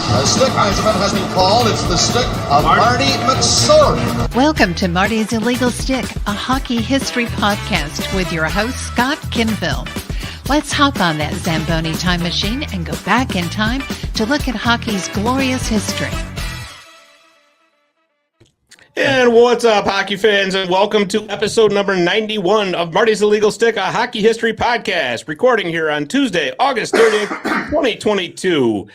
The stick measurement has been called. It's the stick of Marty McSorley. Welcome to Marty's Illegal Stick, a hockey history podcast with your host, Scott Kinville. Let's hop on that Zamboni time machine and go back in time to look at hockey's glorious history. And what's up, hockey fans, and welcome to episode number 91 of Marty's Illegal Stick, a hockey history podcast, recording here on Tuesday, August 30th, 2022.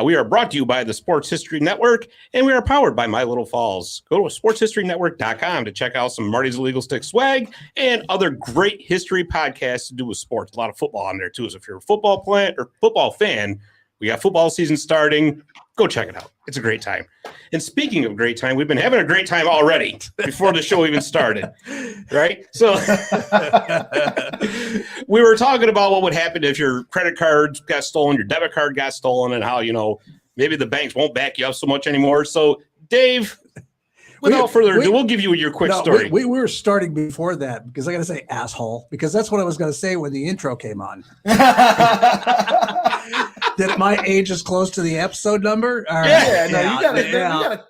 We are brought to you by the Sports History Network, and we are powered by My Little Falls. Go to sportshistorynetwork.com to check out some Marty's Illegal Stick swag and other great history podcasts to do with sports. A lot of football on there, too. So if you're a football fan, we got football season starting. Go check it out. It's a great time. And speaking of great time, we've been having a great time already before the show even started, right? So we were talking about what would happen if your credit card got stolen, your debit card got stolen, and how, maybe the banks won't back you up so much anymore. So, Dave, without further ado, we'll give you your quick story. We were starting before that because I got to say asshole, because that's what I was going to say when the intro came on. That my age is close to the episode number. You got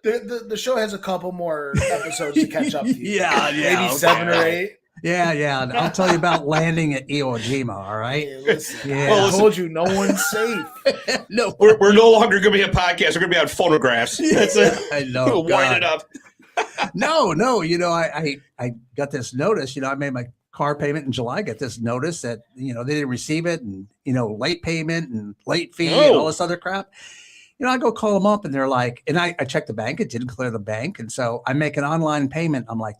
the show has a couple more episodes to catch up to. Maybe 7 or 8. Yeah. I'll tell you about landing at Iwo Jima. All right. Hey, listen. I told you, no one's safe. No, we're no longer going to be a podcast. We're going to be on phonographs. That's it. I know. Wind it up. No. I got this notice. I made my car payment in July. Got this notice that they didn't receive it, and late payment and late fee and all this other crap. I go call them up, and they're like, and I checked the bank, it didn't clear the bank, and so I make an online payment. I'm like,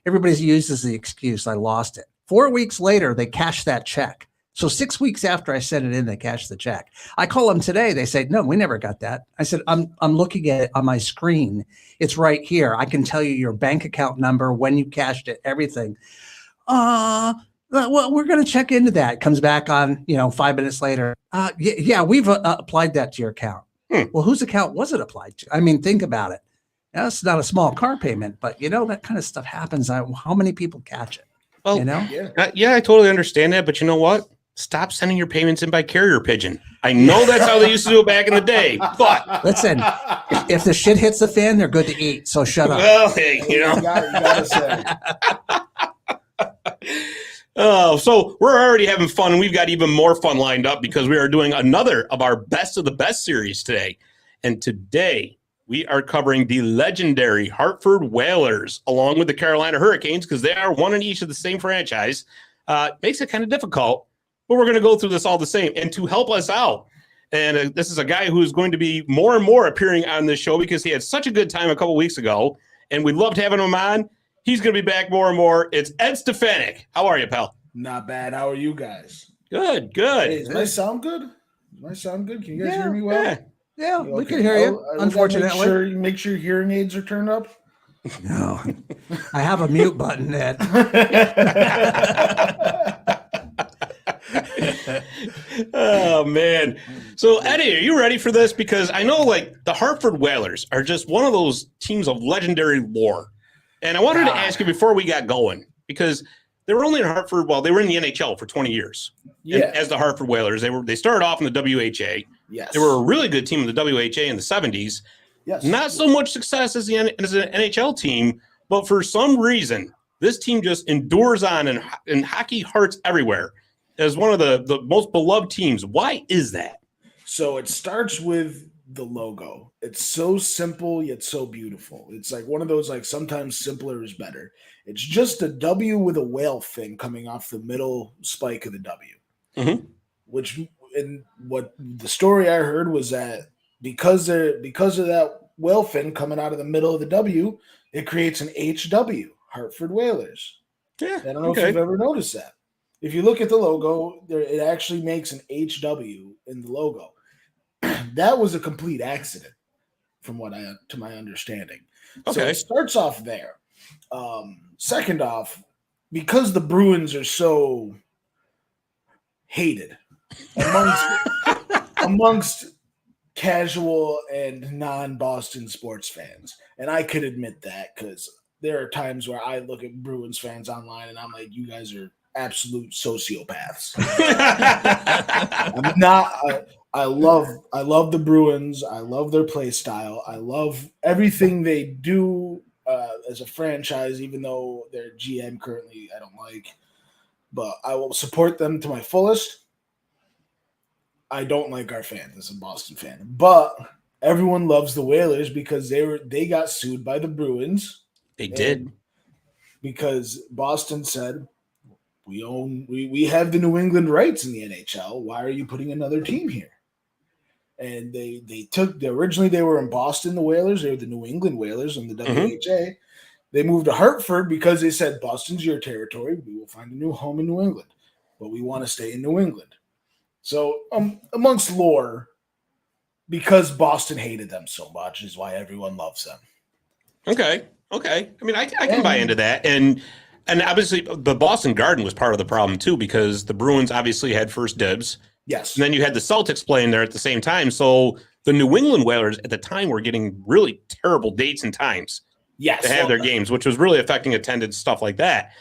everybody uses the excuse I lost it. 4 weeks later, they cashed that check. So 6 weeks after I sent it in, they cashed the check. I call them today. They say, no, we never got that. I said, I'm looking at it on my screen. It's right here. I can tell you your bank account number, when you cashed it, everything. Well, we're going to check into that. Comes back on, 5 minutes later. We've applied that to your account. Well, whose account was it applied to? I mean, think about it. Now, it's not a small car payment, but that kind of stuff happens. How many people catch it? Well, I totally understand that. But you know what? Stop sending your payments in by carrier pigeon. I know that's how they used to do it back in the day. But listen, if the shit hits the fan, they're good to eat. So shut up. Well, hey, you gotta say. Oh, so we're already having fun. We've got even more fun lined up because we are doing another of our best of the best series today. And today we are covering the legendary Hartford Whalers along with the Carolina Hurricanes, because they are one in each of the same franchise. Makes it kind of difficult, but we're going to go through this all the same. And to help us out, and this is a guy who is going to be more and more appearing on this show because he had such a good time a couple weeks ago, and we loved having him on. He's going to be back more and more. It's Ed Stefanik. How are you, pal? Not bad. How are you guys? Good. Hey, does my sound good? Can you guys hear me well? Yeah, we can hear you, unfortunately. Make sure your hearing aids are turned up. No, I have a mute button, Ed. Oh, man. So, Eddie, are you ready for this? Because I know, the Hartford Whalers are just one of those teams of legendary lore. And I wanted to ask you before we got going, because they were only in Hartford. Well, they were in the NHL for 20 years. Yeah. As the Hartford Whalers, they started off in the WHA. Yes. They were a really good team in the WHA in the 70s. Yes. Not so much success as an NHL team, but for some reason, this team just endures on in hockey hearts everywhere as one of the most beloved teams. Why is that? So it starts with the logo. It's so simple yet so beautiful. It's like one of those, sometimes simpler is better. It's just a W with a whale fin coming off the middle spike of the W. Mm-hmm. What the story I heard was that because of that whale fin coming out of the middle of the W, it creates an HW, Hartford Whalers. Yeah. I don't know if you've ever noticed that. If you look at the logo, it actually makes an HW in the logo. That was a complete accident, to my understanding. Okay. So it starts off there. Second off, because the Bruins are so hated amongst casual and non-Boston sports fans, and I could admit that because there are times where I look at Bruins fans online and I'm like, you guys are absolute sociopaths. I love the Bruins. I love their play style. I love everything they do as a franchise, even though their GM currently I don't like. But I will support them to my fullest. I don't like our fans as a Boston fan, but everyone loves the Whalers because they got sued by the Bruins. They did. Because Boston said we have the New England rights in the NHL. Why are you putting another team here? And originally they were in Boston, the Whalers. They were the New England Whalers in the WHA. They moved to Hartford because they said, Boston's your territory. We will find a new home in New England, but we want to stay in New England. So amongst lore, because Boston hated them so much is why everyone loves them. Okay. I mean, I can buy into that. And obviously the Boston Garden was part of the problem too, because the Bruins obviously had first dibs. Yes. And then you had the Celtics playing there at the same time. So the New England Whalers at the time were getting really terrible dates and times to have their games, which was really affecting attendance, stuff like that.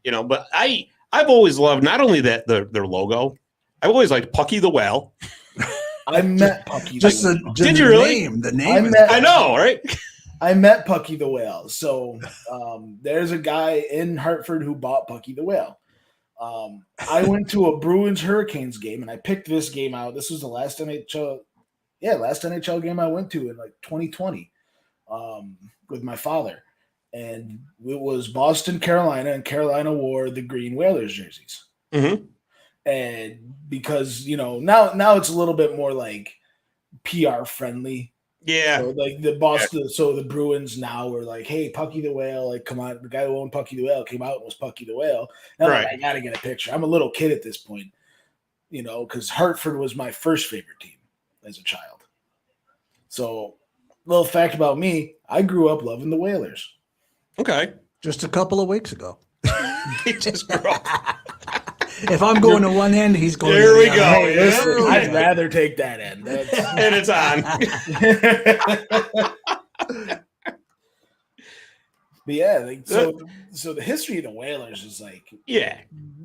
But I've always loved not only that their logo, I've always liked Pucky the Whale. I met Pucky. Did you really? The name. I know, right? I met Pucky the Whale. So there's a guy in Hartford who bought Pucky the Whale. I went to a Bruins Hurricanes game and I picked this game out. This was the last NHL game I went to in like 2020 with my father. And it was Boston, Carolina, and Carolina wore the green Whalers jerseys. Mm-hmm. And because, now it's a little bit more like PR friendly. Yeah. So like the Boston, so the Bruins now were like, hey, Pucky the Whale, like, come on. The guy who owned Pucky the Whale came out and was Pucky the Whale. Now right. I got to get a picture. I'm a little kid at this point, because Hartford was my first favorite team as a child. So, little fact about me, I grew up loving the Whalers. Okay. Just a couple of weeks ago. He just grew up. If I'm going to one end, he's going there to the other. There we go. Hey, listen, I'd rather take that end. And it's on. But yeah, so the history of the Whalers is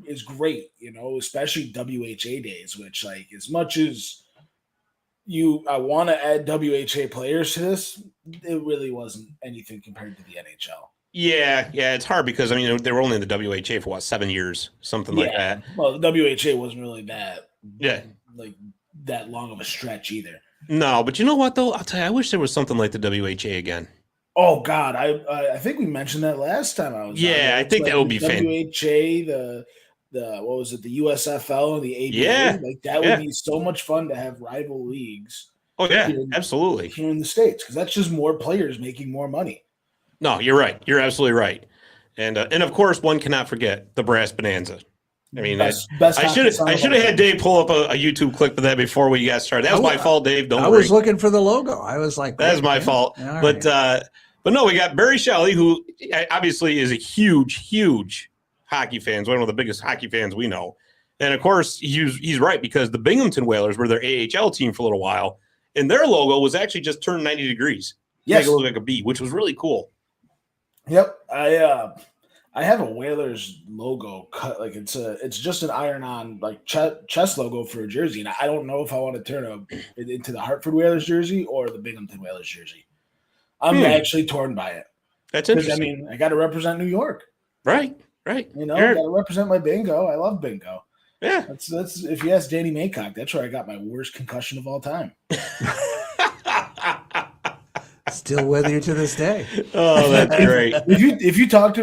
is great, especially WHA days, which like as much as I want to add WHA players to this, it really wasn't anything compared to the NHL. Yeah, it's hard because they were only in the WHA for 7 years, something like that. Well, the WHA wasn't really that that long of a stretch either. No, but you know what though? I'll tell you, I wish there was something like the WHA again. Oh God, I think we mentioned that last time I was. Yeah, I think that would be WHA, the what was it, the USFL and the ABA? Yeah, that would be so much fun to have rival leagues. Oh yeah, absolutely. Here in the States, because that's just more players making more money. No, you're right. You're absolutely right. And of course, one cannot forget the Brass Bonanza. I mean, best I should have had Dave pull up a YouTube clip of that before we got started. That was my fault, Dave. Don't worry. I was looking for the logo. I was like, that's my fault. But no, we got Barry Shelley, who obviously is a huge hockey fan, one of the biggest hockey fans we know. And of course, he's right, because the Binghamton Whalers were their AHL team for a little while, and their logo was actually just turned 90 degrees. Yes. Make it look like a B, which was really cool. Yep, I have a Whalers logo cut, like it's just an iron-on like chest logo for a jersey, and I don't know if I want to turn it into the Hartford Whalers jersey or the Binghamton Whalers jersey. I'm actually torn by it. That's interesting. I mean, I got to represent New York, right? I got to represent my bingo. I love bingo. Yeah, that's if you ask Danny Maycock, that's where I got my worst concussion of all time. Still with you to this day. Oh, that's great. If you talk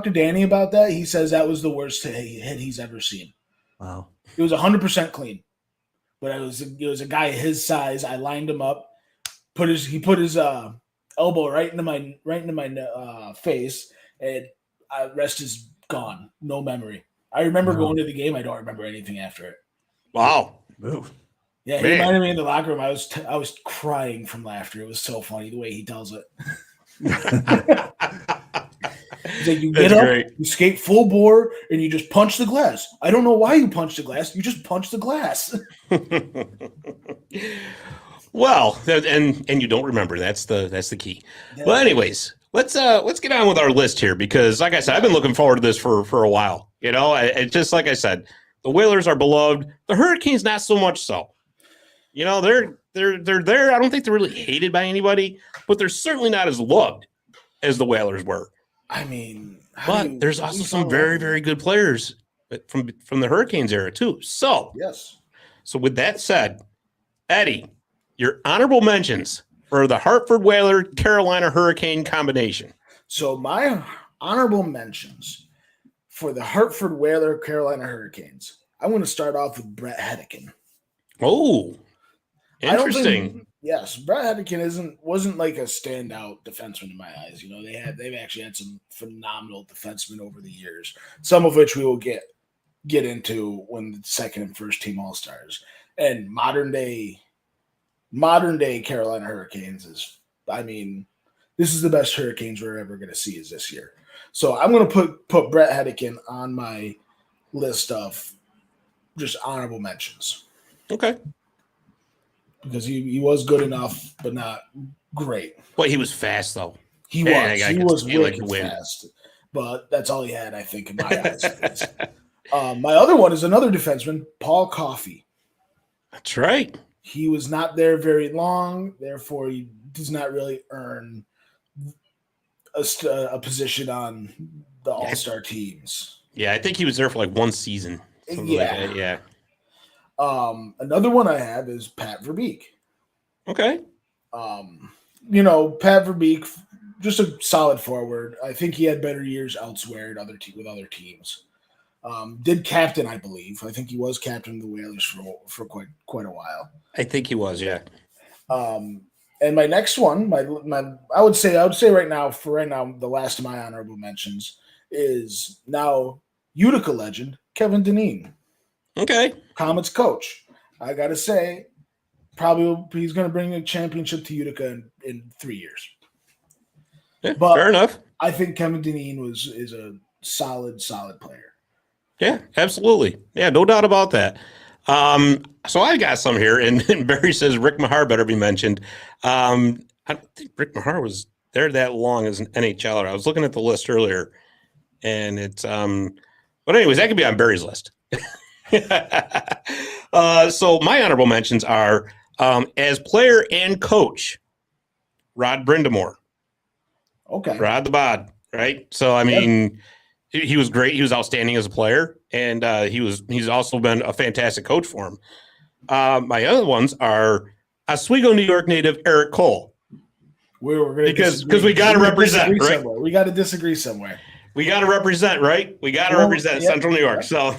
to Danny about that, he says that was the worst hit he's ever seen. Wow. It was 100% clean, but it was a guy his size. I lined him up, he put his elbow right into my face, and rest is gone. No memory. I remember going to the game. I don't remember anything after it. Wow. Move. Yeah, he reminded me in the locker room. I was crying from laughter. It was so funny the way he tells it. He's like, you get up, you skate full bore, and you just punch the glass. I don't know why you punch the glass. You just punch the glass. Well, and you don't remember. That's the key. Yeah. Well, anyways, let's get on with our list here, because, like I said, I've been looking forward to this for a while. It's just like I said, the Whalers are beloved. The Hurricanes, not so much so. You know, they're there. I don't think they're really hated by anybody, but they're certainly not as loved as the Whalers were. I mean, but there's also some very, very good players from the Hurricanes era too. So yes. So with that said, Eddie, your honorable mentions for the Hartford Whaler Carolina Hurricane combination. So my honorable mentions for the Hartford Whaler Carolina Hurricanes. I'm going to start off with Brett Hedican. Oh, interesting. Yes, Brett Hedican wasn't like a standout defenseman in my eyes. You know, they've actually had some phenomenal defensemen over the years, some of which we will get into when the second and first team All Stars. And modern day Carolina Hurricanes is, I mean, this is the best Hurricanes we're ever going to see is this year. So I'm going to put Brett Hedican on my list of just honorable mentions. Okay. Because he was good enough, but not great. Well, he was fast, though. He was wicked fast. But that's all he had, I think, in my eyes. My other one is another defenseman, Paul Coffey. That's right. He was not there very long, therefore he does not really earn a position on the All-Star teams. Yeah, I think he was there for like one season. Yeah. Like yeah. Another one I have is Pat Verbeek. Okay. You know, Pat Verbeek, just a solid forward. I think he had better years elsewhere with other teams. Did captain, I believe. I think he was captain of the Whalers for quite a while. I think he was, yeah. And my next one, I would say right now, the last of my honorable mentions is now Utica legend Kevin Dineen. Okay. Comets coach. I gotta say, probably he's going to bring a championship to Utica in 3 years. Yeah, but fair enough. I think Kevin Dineen is a solid player. Yeah, absolutely. Yeah, no doubt about that. So I got some here, and Barry says Rick Mahar better be mentioned. I don't think Rick Mahar was there that long as an NHLer. I was looking at the list earlier, and it's but anyways, that could be on Barry's list. So my honorable mentions are as player and coach, Rod Brindamore. Okay. Rod the Bod, right? So I mean, he was great. He was outstanding as a player, and he's also been a fantastic coach for him. My other ones are Oswego, New York native Eric Cole. We're gonna because we got to represent, right? Somewhere. We got to disagree somewhere. We got to represent, right? We got to represent Central New York. So,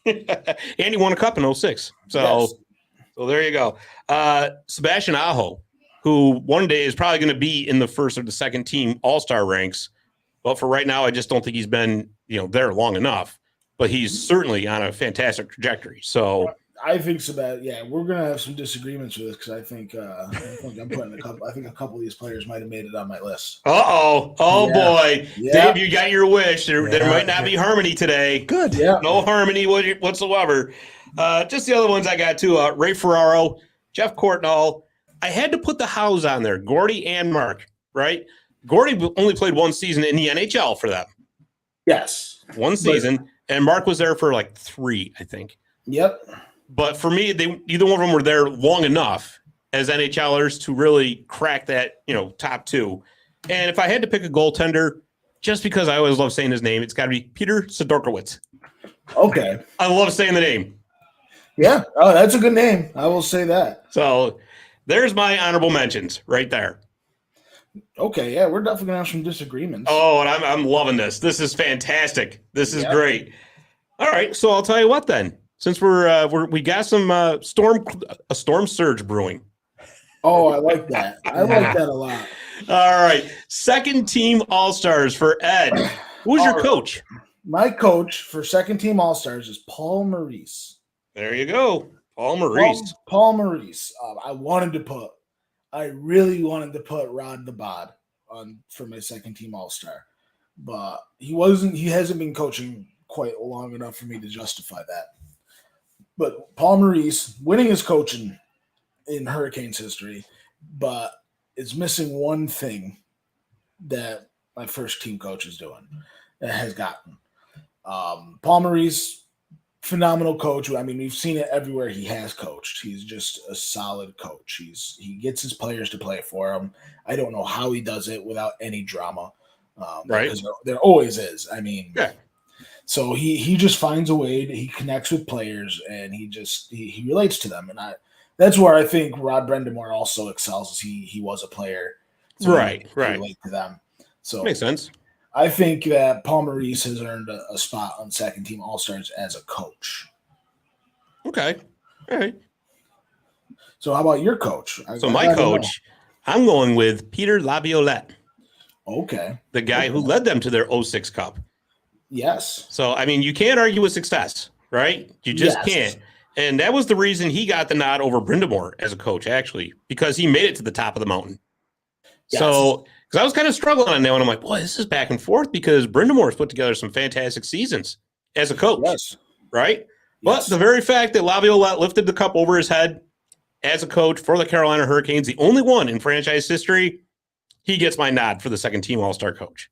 and he won a cup in 06. So there you go. Sebastian Aho, who one day is probably going to be in the first or the second team All-Star ranks. But for right now, I just don't think he's been, there long enough. But he's certainly on a fantastic trajectory. So I think Sebastian. Yeah, we're gonna have some disagreements with this because I think I'm putting a couple. I think a couple of these players might have made it on my list. Boy, Dave, you got your wish. There might not be harmony today. Good. Yeah, no harmony whatsoever. Just the other ones I got too. Ray Ferraro, Jeff Courtnall. I had to put the Hows on there. Gordy and Mark. Right. Gordy only played one season in the NHL for them. Yes, one season, and Mark was there for like 3, I think. Yep. But for me, either one of them were there long enough as NHLers to really crack that, top 2. And if I had to pick a goaltender, just because I always love saying his name, it's got to be Peter Sidorkiewicz. Okay. I love saying the name. Yeah. Oh, that's a good name. I will say that. So there's my honorable mentions right there. Okay. Yeah, we're definitely going to have some disagreements. Oh, and I'm loving this. This is fantastic. This is great. All right. So I'll tell you what then. Since we got some storm surge brewing. Oh, I like that. I like that a lot. All right, second team All Stars for Ed. Who's your coach? My coach for second team All Stars is Paul Maurice. There you go, Paul Maurice. Paul Maurice. I really wanted to put Rod the Bod on for my second team All Star, but he hasn't been coaching quite long enough for me to justify that. But Paul Maurice winning his coaching in Hurricanes history, but it's missing one thing that my first team coach is doing that has gotten. Paul Maurice Phenomenal coach. I mean, we've seen it everywhere he has coached. He's just a solid coach. He gets his players to play for him. I don't know how he does it without any drama, right? Because there always is. I mean, yeah. So he just finds a way. He connects with players, and he relates to them. And that's where I think Rod Brendamore also excels. As he was a player, so right? He relate to them. So makes sense. I think that Paul Maurice has earned a spot on second team All-Stars as a coach. Okay. All right. So how about your coach? So my coach, I'm going with Peter Laviolette. Okay. The guy who led them to their 06 Cup. Yes. So, I mean, you can't argue with success, right? You just can't. And that was the reason he got the nod over Brindamore as a coach, actually, because he made it to the top of the mountain. Yes. So, because I was kind of struggling on that one. I'm like, boy, this is back and forth because Brindamore's put together some fantastic seasons as a coach. Yes. Right? Yes. But the very fact that Laviolette lifted the cup over his head as a coach for the Carolina Hurricanes, the only one in franchise history, he gets my nod for the second team All-Star coach.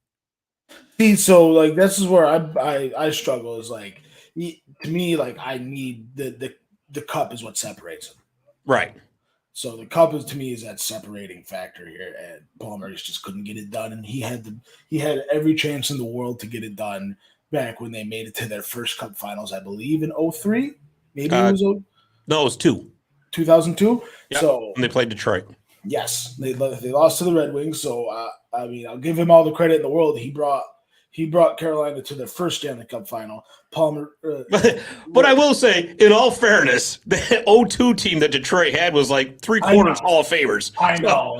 See, so like this is where I struggle. Is like to me, like I need the cup is what separates them. Right. So the cup is to me is that separating factor here, and Paul Maurice just couldn't get it done, and he had every chance in the world to get it done back when they made it to their first cup finals, I believe in 03. Maybe it was no, it was 2002. Yep. So and they played Detroit. Yes, they lost to the Red Wings. So I mean, I'll give him all the credit in the world. He brought Carolina to their first Stanley Cup final. Palmer, but I will say, in all fairness, the 0-2 team that Detroit had was like 3/4 Hall of Famers. I know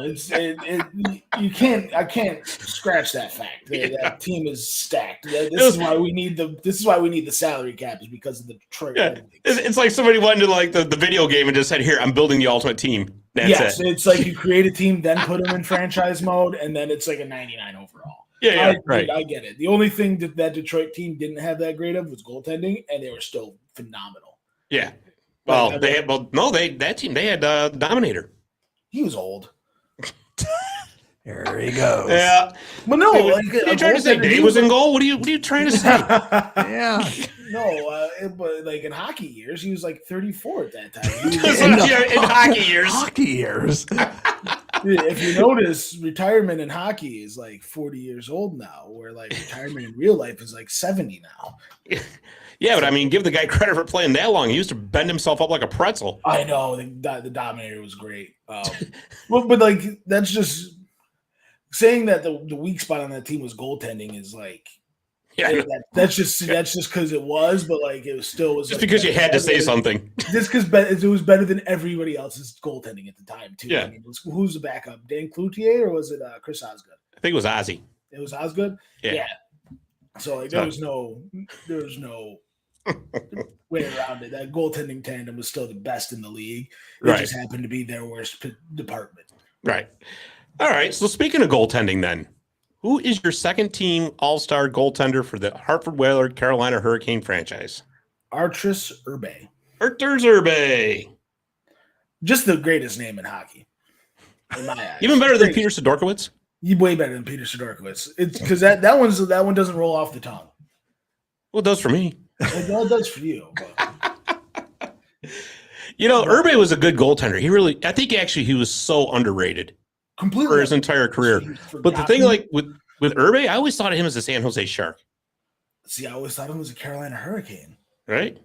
I can't scratch that fact. That team is stacked. This is why we need the salary cap, is because of the Detroit. Yeah. It's like somebody went into like the video game and just said, "Here, I'm building the ultimate team." That's it. It's like you create a team, then put them in franchise mode, and then it's like a 99 overall. Yeah, right. I get it. The only thing that Detroit team didn't have that great of was goaltending, and they were still phenomenal. Yeah. Well, that team they had Dominator. He was old. There he goes. Yeah. Well, no. You're trying to say Dave was in goal? What are you trying to say? Yeah. No, but like in hockey years, he was like 34 at that time. In hockey years. Hockey years. If you notice, retirement in hockey is like 40 years old now, where like retirement in real life is like 70 now. Yeah, but I mean, give the guy credit for playing that long. He used to bend himself up like a pretzel. I know the Dominator was great. But like that's just saying that the weak spot on that team was goaltending is like. Yeah, that's just because it was, but like it was still just like, because you had to say something. Just because it was better than everybody else's goaltending at the time too. Yeah. I mean, who's the backup? Dan Cloutier or was it Chris Osgood? I think it was Ozzy. It was Osgood. Yeah. So like there was no way around it. That goaltending tandem was still the best in the league. It just happened to be their worst department. Right. All right. So speaking of goaltending, then. Who is your second team all-star goaltender for the Hartford Whalers Carolina Hurricane franchise? Arturs Irbe. Arturs Irbe. Just the greatest name in hockey. In my eyes. Even better than Peter Sidorkiewicz? Way better than Peter Sidorkiewicz. It's because that one doesn't roll off the tongue. Well, it does for me. It does for you. But. Irbe was a good goaltender. I think actually he was so underrated. Completely for his entire career. But the thing, like with Irbe, I always thought of him as a San Jose Shark. See, I always thought of him as a Carolina Hurricane. Right.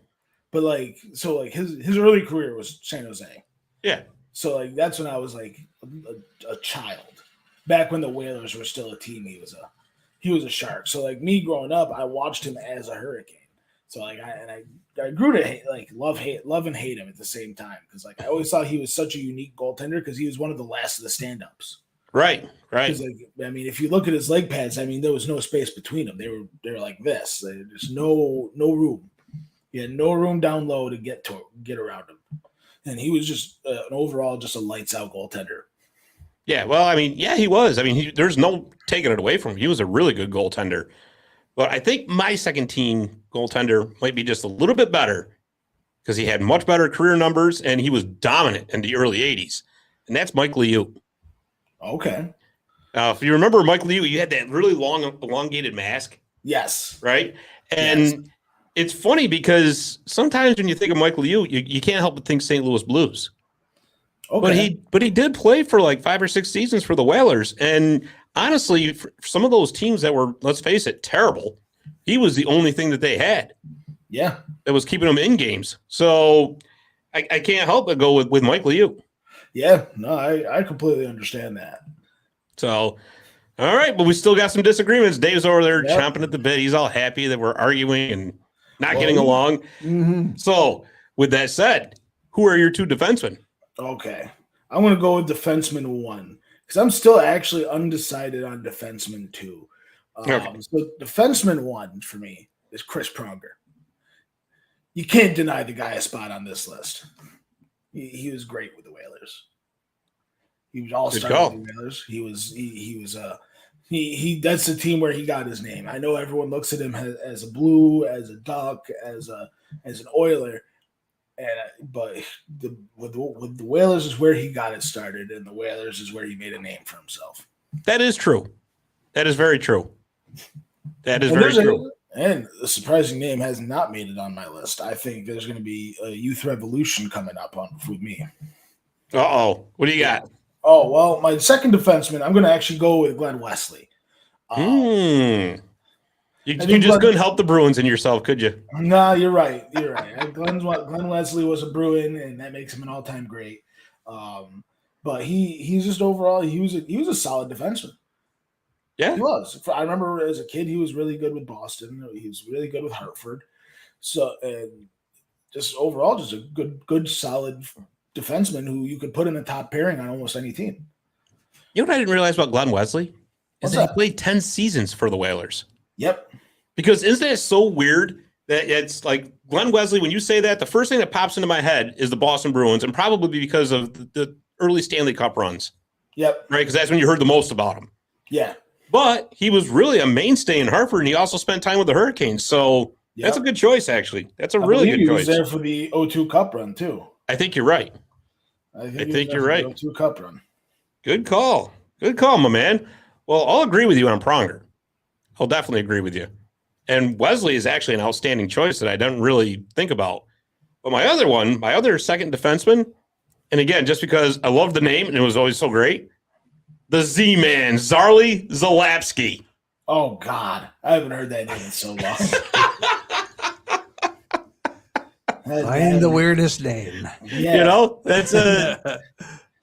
But like, so like his early career was San Jose. Yeah. So like that's when I was like a child. Back when the Whalers were still a team, he was a Shark. So like me growing up, I watched him as a Hurricane. So like I grew to love and hate him at the same time, because like I always thought he was such a unique goaltender because he was one of the last of the stand-ups. Right. Like, I mean, if you look at his leg pads, I mean, there was no space between them. They were like this. There's no room. He had no room down low to get around him, and he was just an overall just a lights out goaltender. Yeah. Well, I mean, yeah, he was. I mean, there's no taking it away from him. He was a really good goaltender. But I think my second team goaltender might be just a little bit better because he had much better career numbers and he was dominant in the early 80s. And that's Mike Liu. Okay. If you remember Mike Liu, you had that really long, elongated mask. Yes. Right? And It's funny because sometimes when you think of Michael Yu, you can't help but think St. Louis Blues. Okay. But he did play for like 5 or 6 seasons for the Whalers, and honestly, for some of those teams that were, let's face it, terrible, he was the only thing that they had. Yeah, that was keeping them in games. So I can't help but go with Michael Yu. Yeah, no, I completely understand that. So, all right, but we still got some disagreements. Dave's over there chomping at the bit. He's all happy that we're arguing and not getting along. Mm-hmm. So, with that said, who are your 2 defensemen? Okay, I'm going to go with defenseman 1 because I'm still actually undecided on defenseman 2. So defenseman 1 for me is Chris Pronger. You can't deny the guy a spot on this list. He was great with the Whalers. He was all-star with the Whalers. He that's the team where he got his name. I know everyone looks at him as a Blue, as a Duck, as an Oiler, but with the Whalers is where he got it started, and the Whalers is where he made a name for himself. That is true. That is very true. That is very true. And the surprising name has not made it on my list. I think there's going to be a youth revolution coming up with me. Uh-oh. What do you got? Oh, well, my second defenseman, I'm going to actually go with Glenn Wesley. You just couldn't help the Bruins in yourself, could you? No, you're right. You're right. Glenn Wesley was a Bruin, and that makes him an all-time great. But he's just overall, he was a solid defenseman. Yeah, he was. I remember as a kid, he was really good with Boston. He was really good with Hartford. So, and just overall, just a good, solid defenseman who you could put in a top pairing on almost any team. You know what I didn't realize about Glenn Wesley? What's that he played 10 seasons for the Whalers. Yep. Because isn't that so weird that it's like Glenn Wesley, when you say that, the first thing that pops into my head is the Boston Bruins, and probably because of the early Stanley Cup runs. Yep. Right? Because that's when you heard the most about him. Yeah. But he was really a mainstay in Hartford, and he also spent time with the Hurricanes. So that's a good choice, actually. That's a really good choice. He was there for the 0-2 Cup run, too. I think you're right. I think you're right. 0-2 Cup run. Good call. Good call, my man. Well, I'll agree with you on Pronger. I'll definitely agree with you. And Wesley is actually an outstanding choice that I don't really think about. But my other second defenseman, and again, just because I love the name and it was always so great, the Z-Man, Zarley Zalapski. Oh, God. I haven't heard that name in so long. Find the weirdest name. Yeah. You know, that's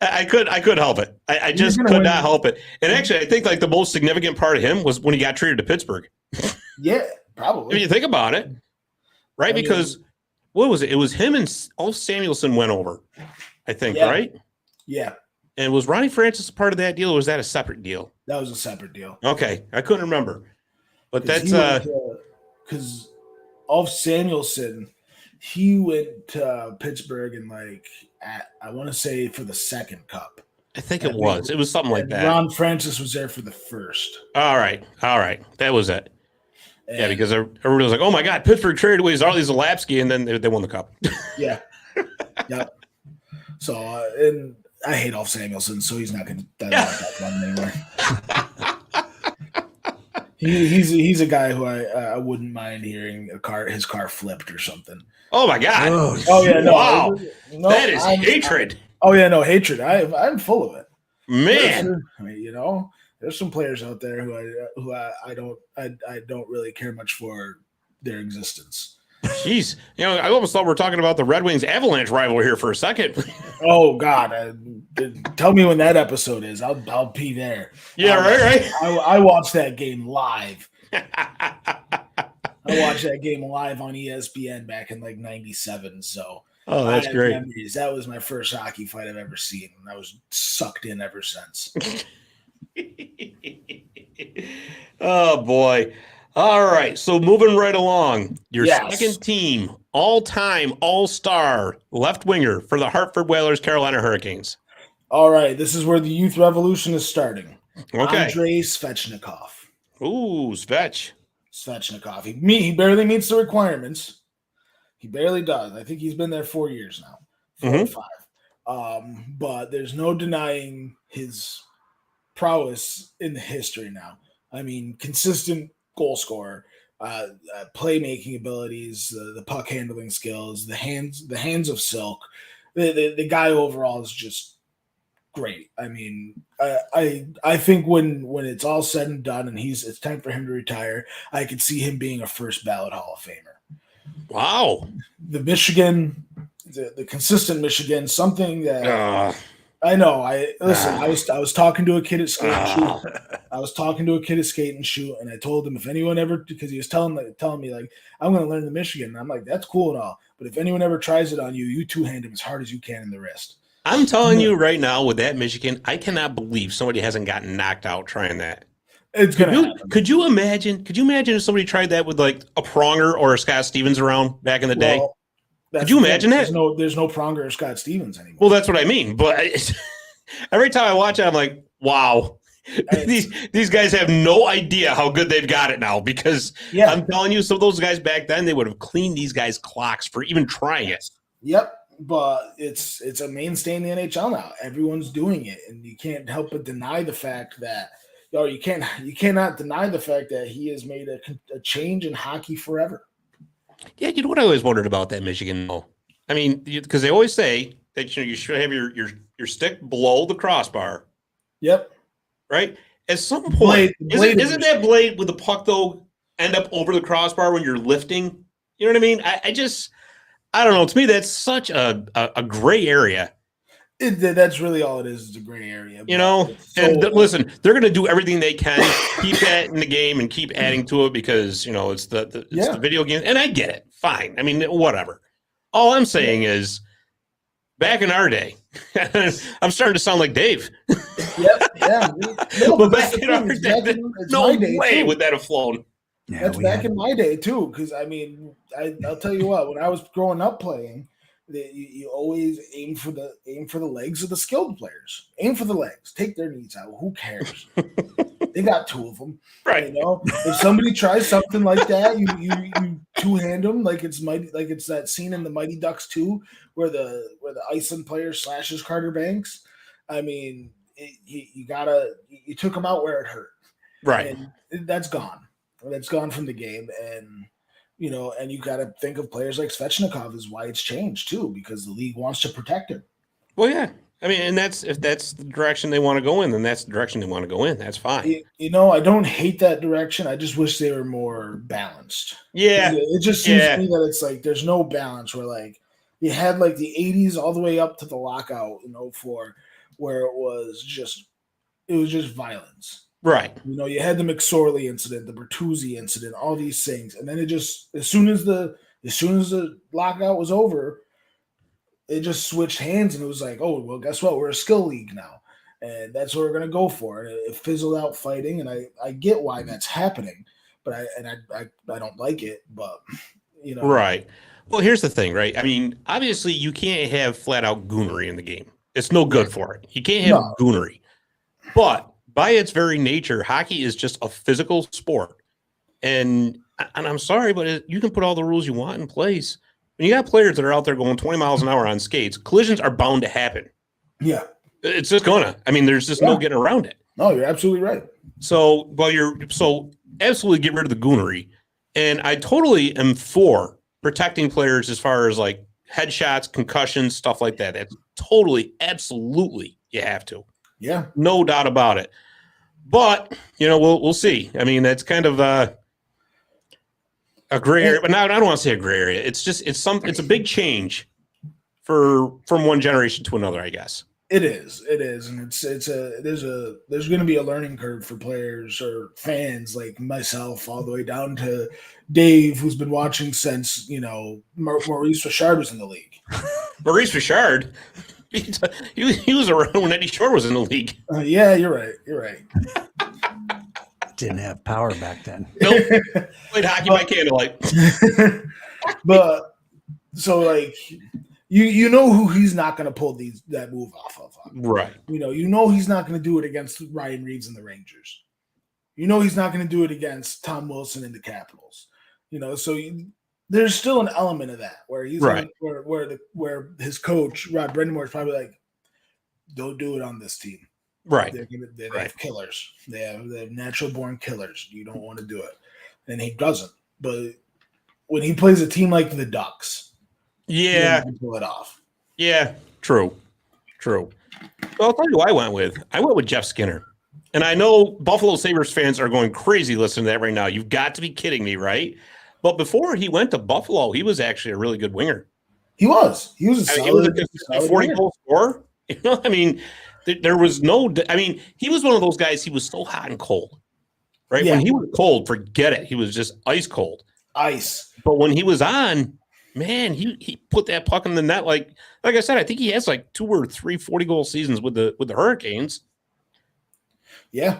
I could help it. I just could not help it. And actually, I think like the most significant part of him was when he got traded to Pittsburgh. Yeah, probably. If you think about it, right? Because what was it? It was him and Ulf Samuelsson went over, I think, right? Yeah. And was Ronnie Francis a part of that deal, or was that a separate deal? That was a separate deal. Okay, I couldn't remember. But that's because Ulf Samuelsson, he went to Pittsburgh and I want to say for the second cup. I think it was. It was something like that. Ron Francis was there for the first. All right. That was it. And yeah, because everybody was like, "Oh my God, Pittsburgh traded away Zarley Zalapski," and then they won the cup. Yeah. Yep. So and I hate Ulf Samuelsson, so he's not going to run anymore. He's a guy who I wouldn't mind hearing his car flipped or something. Oh my God! Oh yeah, no, wow, that is hatred. Hatred. I'm full of it, man. There's some players out there who I don't really care much for their existence. Jeez, I almost thought we were talking about the Red Wings Avalanche rivalry here for a second. Oh God, tell me when that episode is. I'll be there. Yeah, right. I watched that game live. I watched that game live on ESPN back in '97. So, that's great. Memories. That was my first hockey fight I've ever seen, and I was sucked in ever since. Oh boy. All right, so moving right along, your second team, all-time all-star left winger for the Hartford Whalers, Carolina Hurricanes. All right, this is where the youth revolution is starting. Okay. Andrei Svechnikov. Ooh, Svechnikov. He barely meets the requirements. He barely does. I think he's been there 4 years now, 4 or 5. But there's no denying his prowess in the history now. I mean, consistent goal scorer, playmaking abilities, the puck handling skills, the hands of silk. The guy overall is just great. I mean, I think when it's all said and done and it's time for him to retire, I could see him being a first ballot Hall of Famer. Wow. The Michigan, the consistent Michigan, something that I know. I was talking to a kid at Skate and Shoot. I was talking to a kid at Skate and Shoot, and I told him if anyone ever, because he was telling me like, I'm going to learn the Michigan. And I'm like, that's cool and all, but if anyone ever tries it on you, you two-hand him as hard as you can in the wrist. I'm telling you right now, with that Michigan, I cannot believe somebody hasn't gotten knocked out trying that. It's gonna happen. Could you imagine if somebody tried that with like a Pronger or a Scott Stevens around back in the day? Could you imagine that? There's no Pronger or Scott Stevens anymore. Well, that's what I mean. But every time I watch it, I'm like, wow. These guys have no idea how good they've got it now, because I'm telling you, some of those guys back then, they would have cleaned these guys' clocks for even trying it. Yep. But it's a mainstay in the NHL now. Everyone's doing it, and you can't help but deny the fact that you cannot deny the fact that he has made a change in hockey forever. Yeah, you know what I always wondered about that Michigan though? I mean, because they always say that you should have your stick below the crossbar. Yep. Right? At some point, isn't that blade with the puck though end up over the crossbar when you're lifting? You know what I mean? I don't know. To me, that's such a gray area. That's really all it is a gray area. You know, listen, they're going to do everything they can, keep that in the game and keep adding to it because, you know, it's the video game. And I get it. Fine. I mean, whatever. All I'm saying is back in our day, I'm starting to sound like Dave. Yeah. No, but back in our day, no way would that have flown. Yeah, that's back in my day too, because I mean, I'll tell you what. When I was growing up playing, you always aim for the legs of the skilled players. Aim for the legs. Take their knees out. Who cares? They got two of them, right? You know, if somebody tries something like that, you two-hand them like it's that scene in the Mighty Ducks 2 where the Iceland player slashes Carter Banks. I mean, you took them out where it hurt, right? And that's gone. That's gone from the game, and you know, and you got to think of players like Svechnikov is why it's changed too, because the league wants to protect him. Well, yeah, I mean, and if that's the direction they want to go in, then that's the direction they want to go in. That's fine. You know, I don't hate that direction. I just wish they were more balanced. Yeah, it just seems to me that it's like there's no balance. Where like you had like the '80s all the way up to the lockout in 2004, where it was just violence. Right. You know, you had the McSorley incident, the Bertuzzi incident, all these things. And then it just, as soon as the lockout was over, it just switched hands and it was like, oh, well, guess what? We're a skill league now. And that's what we're going to go for. And it fizzled out fighting. And I get why that's happening, but I don't like it, but you know. Right. Well, here's the thing, right? I mean, obviously you can't have flat out goonery in the game. It's no good for it. You can't have goonery, but by its very nature, hockey is just a physical sport. And I'm sorry, but you can put all the rules you want in place. When you got players that are out there going 20 miles an hour on skates, collisions are bound to happen. Yeah. It's just gonna. I mean, there's just no getting around it. No, you're absolutely right. So absolutely get rid of the goonery. And I totally am for protecting players as far as like headshots, concussions, stuff like that. That's totally, absolutely, you have to. Yeah, no doubt about it. But you know, we'll see. I mean, that's kind of a gray area. But now I don't want to say a gray area. It's a big change from one generation to another, I guess. It is, and there's going to be a learning curve for players or fans like myself, all the way down to Dave, who's been watching since Maurice Richard was in the league. Maurice Richard. He was around when Eddie Shore was in the league. Yeah, you're right. Didn't have power back then. Nope. Played hockey by candlelight. But so like you know who he's not going to pull that move off of. Right. You know he's not going to do it against Ryan Reeves and the Rangers. You know he's not going to do it against Tom Wilson and the Capitals. So there's still an element of that where he's right. Where his coach Rod Brindamore is probably like, don't do it on this team. Right. They have killers. They have natural born killers. You don't want to do it, and he doesn't. but when he plays a team like the Ducks, Yeah, he can pull it off. yeah, true. Well, I'll tell you who I went with. I went with Jeff Skinner. And I know Buffalo Sabres fans are going crazy listening to that right now. You've got to be kidding me, right? But before he went to Buffalo, he was actually a really good winger. He was a I mean, solid, he was a consistent 40-goal scorer. You know, I mean, there was no – I mean, he was one of those guys, he was so hot and cold, right? Yeah. When he was cold, forget it. He was just ice cold. Ice. But when he was on, man, he put that puck in the net. Like I said, I think he has like 2 or 3 40-goal seasons with the Hurricanes. Yeah.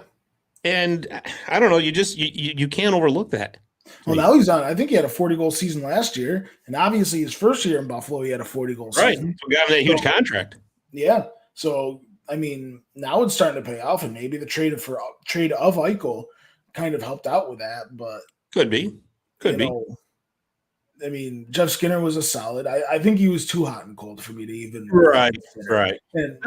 And I don't know, you can't overlook that. Well, now he's on. I think he had a 40-goal season last year, and obviously his first year in Buffalo, he had a 40-goal season. Right. So we got him that huge contract. Yeah. So I mean, now it's starting to pay off, and maybe the trade of Eichel kind of helped out with that. But Could be. I mean, Jeff Skinner was a solid. I think he was too hot and cold for me to even. Right. And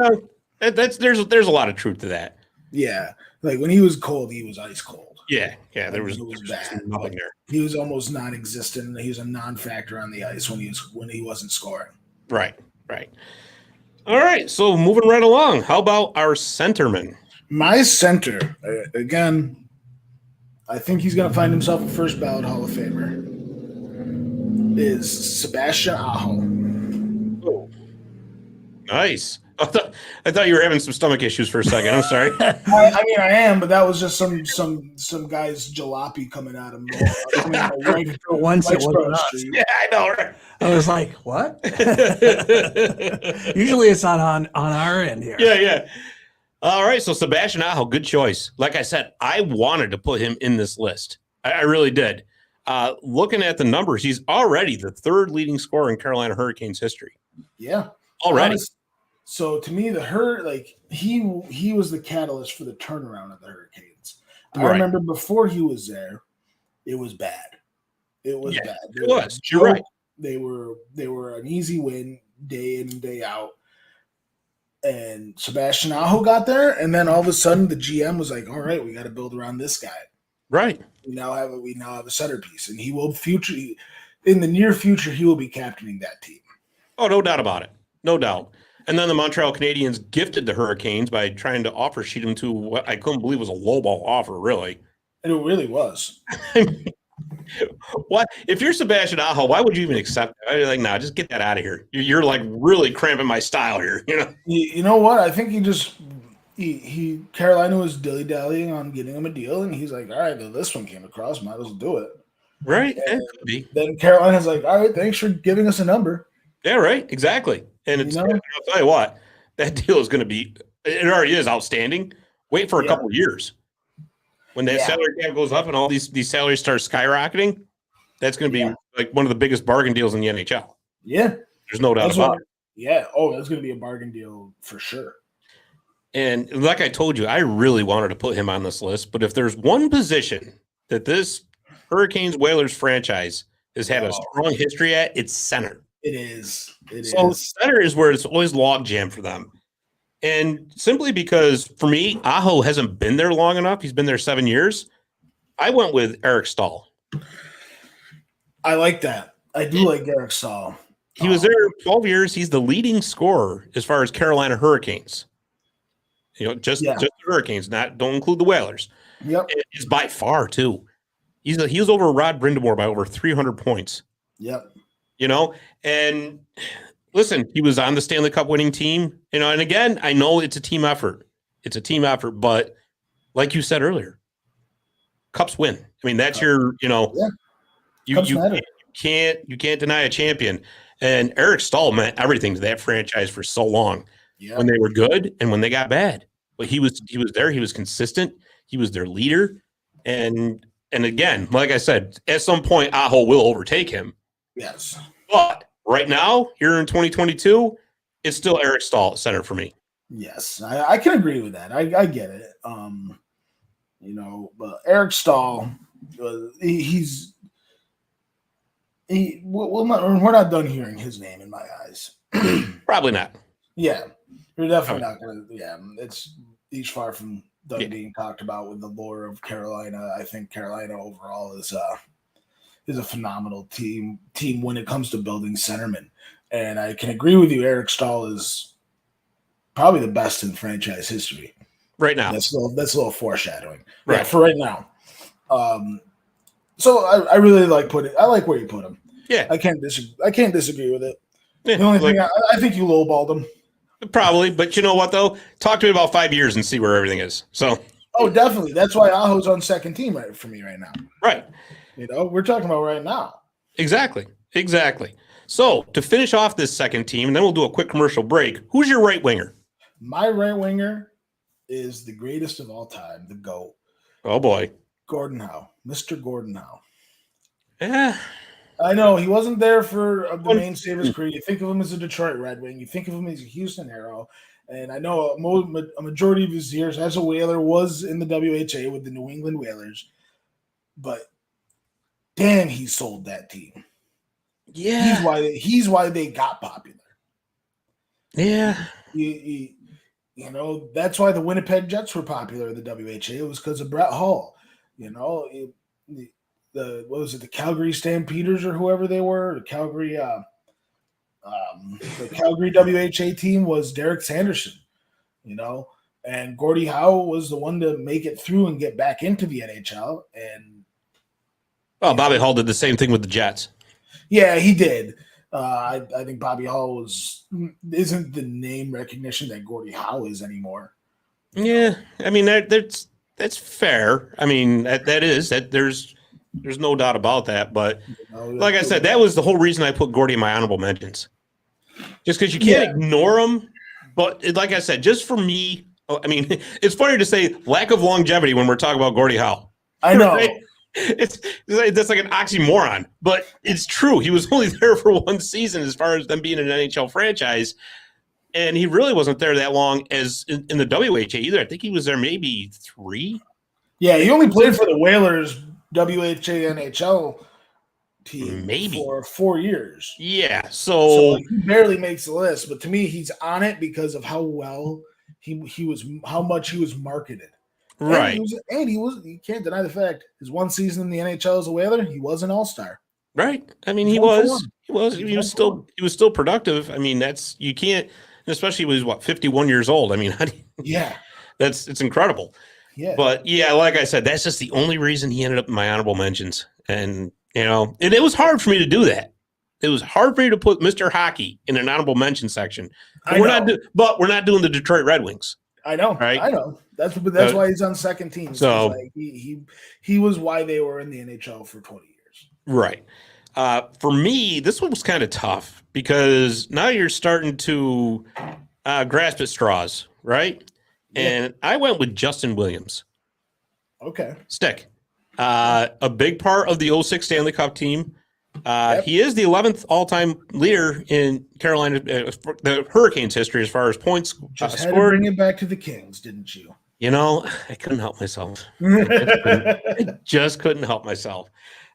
There's a lot of truth to that. yeah, like when he was cold, he was ice cold. Yeah. There was bad. nothing there. He was almost non-existent. He was a non-factor on the ice when he wasn't scoring. Right. All right. So moving right along, how about our centerman? My center, again, I think he's going to find himself a first ballot Hall of Famer, is Sebastian Aho. Oh, nice. I thought you were having some stomach issues for a second. I'm sorry. I mean, I am, but that was just some guy's jalopy coming at him. Right, Once it wasn't us. Yeah, I know. Right? I was like, what? Usually it's not on our end here. Yeah. All right, so Sebastian Aho, good choice. Like I said, I wanted to put him in this list. I really did. Looking at the numbers, he's already the 3rd leading scorer in Carolina Hurricanes history. Yeah. Already. So to me, he was the catalyst for the turnaround of the Hurricanes. I remember before he was there, it was bad. It was bad. It was. You're right. They were an easy win day in and day out. And Sebastian Aho got there, and then all of a sudden the GM was like, "All right, we got to build around this guy." Right. We now have a centerpiece, and he will in the near future he will be captaining that team. Oh, no doubt about it. No doubt. And then the Montreal Canadiens gifted the Hurricanes by trying to offer sheet him to what I couldn't believe was a lowball offer, really. And it really was. What if you're Sebastian Aho? Why would you even accept it? You're like, nah, just get that out of here. You're like really cramping my style here. You know. You know what? I think Carolina was dilly-dallying on getting him a deal, and he's like, all right, well, this one came across, might as well do it. Right. And it could be. then Carolina's like, all right, thanks for giving us a number. Yeah. Right. Exactly. And it's. I'll tell you what, that deal is going to be. It already is outstanding. Wait for a couple of years. When that salary cap goes up and all these salaries start skyrocketing, that's going to be like one of the biggest bargain deals in the NHL. Yeah. There's no doubt about it. Yeah. Oh, that's going to be a bargain deal for sure. And like I told you, I really wanted to put him on this list. But if there's one position that this Hurricanes Whalers franchise has had a strong history at, it's center. It is. Center is where it's always logjam for them. And simply because, for me, Aho hasn't been there long enough. He's been there 7 years. I went with Eric Stahl. I like that. I do like Eric Stahl. He was there 12 years. He's the leading scorer as far as Carolina Hurricanes. You know, just the Hurricanes, don't include the Whalers. Yep. He's by far, too. He was over Rod Brindamore by over 300 points. Yep. You know, and listen, he was on the Stanley Cup winning team, you know, and again, I know it's a team effort. It's a team effort, but like you said earlier, cups win. I mean, that's your, you know, you can't deny a champion. And Eric Stahl meant everything to that franchise for so long when they were good and when they got bad. But he was there. He was consistent. He was their leader. And again, like I said, at some point, Aho will overtake him. Yes. But right now, here in 2022, it's still Eric Stahl at center for me. Yes, I can agree with that. I get it. You know, but Eric Stahl, we're not done hearing his name in my eyes. Probably not. Yeah, we're definitely not going to. Yeah, he's far from done being talked about with the lore of Carolina. I think Carolina overall is a phenomenal team when it comes to building centermen. And I can agree with you, Eric Stahl is probably the best in franchise history. Right now. That's a little foreshadowing. Right. Yeah, for right now. So I really like where you put him. Yeah. I can't disagree with it. Yeah, the only thing I think you lowballed him. Probably, but you know what though? Talk to me about 5 years and see where everything is. So Oh, definitely. That's why Aho's on second team for me right now. Right. We're talking about right now. Exactly. So to finish off this second team, and then we'll do a quick commercial break. Who's your right winger? My right winger is the greatest of all time, the GOAT. Oh boy. Gordon Howe. Mr. Gordon Howe. Yeah. I know he wasn't there for the mainstay of his career. You think of him as a Detroit Red Wing. You think of him as a Houston Arrow. And I know a majority of his years as a Whaler was in the WHA with the New England Whalers. But damn, he sold that team. Yeah. He's why they got popular. Yeah. That's why the Winnipeg Jets were popular in the WHA. It was because of Brett Hull. The Calgary Stampeders or whoever they were, the Calgary WHA team was Derek Sanderson, and Gordie Howe was the one to make it through and get back into the NHL. And Bobby Hull did the same thing with the Jets. Yeah, he did. I think Bobby Hull isn't the name recognition that Gordie Howe is anymore. Yeah, I mean that's fair. I mean that there's no doubt about that. But like I said, that was the whole reason I put Gordie in my honorable mentions, just because you can't ignore him. But like I said, just for me, I mean, it's funny to say lack of longevity when we're talking about Gordie Howe. I know. Right? That's like an oxymoron, but it's true. He was only there for one season as far as them being an NHL franchise, and he really wasn't there that long as in the WHA either. I think he was there maybe 3. Yeah, he only played for the Whalers WHA NHL team maybe for 4 years. Yeah, so he barely makes the list, but to me, he's on it because of how well he was, how much he was marketed. Right. You can't deny the fact his one season in the NHL as a Whaler, he was an all-star. Right. I mean, he was still productive. I mean, you can't, especially when he's 51 years old. I mean, it's incredible. Yeah. But yeah, like I said, that's just the only reason he ended up in my honorable mentions. And and it was hard for me to do that. It was hard for me to put Mr. Hockey in an honorable mention section. But we're not doing the Detroit Red Wings. I know. Right? I know. That's why he's on second team. So he was why they were in the NHL for 20 years. Right. For me, this one was kind of tough because now you're starting to grasp at straws, right? Yeah. And I went with Justin Williams. Okay. Stick. A big part of the 06 Stanley Cup team. He is the 11th all-time leader in Carolina, the Hurricanes history as far as points Just had scored. to bring it back to the Kings, didn't you? I couldn't help myself. I just couldn't help myself.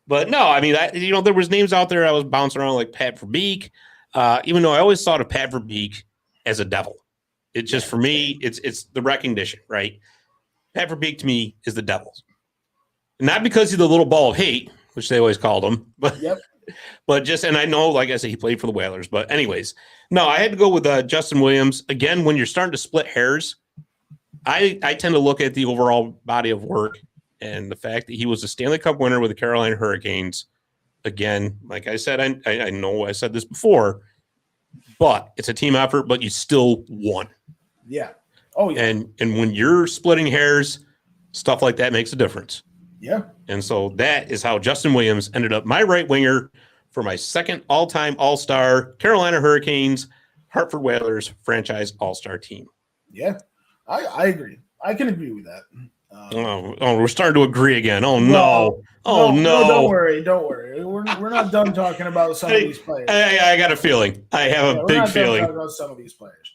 But no, I mean, there was names out there I was bouncing around like Pat Verbeek, even though I always thought of Pat Verbeek as a devil. It just, for me, it's the recognition, right? Pat Verbeek to me is the devil. Not because he's the little ball of hate, which they always called him, but just, and I know, like I said, he played for the Whalers, but anyways, no, I had to go with Justin Williams. Again, when you're starting to split hairs, I tend to look at the overall body of work and the fact that he was a Stanley Cup winner with the Carolina Hurricanes. Again, like I said, I know I said this before, but it's a team effort, but you still won. Yeah. Oh, yeah. And when you're splitting hairs, stuff like that makes a difference. Yeah. And so that is how Justin Williams ended up my right winger for my second all-time all-star Carolina Hurricanes, Hartford Whalers franchise all-star team. Yeah, I agree. I can agree with that. We're starting to agree again. No. Don't worry. We're not done talking about some of these players. I got a feeling. I have a big feeling. Talking about some of these players.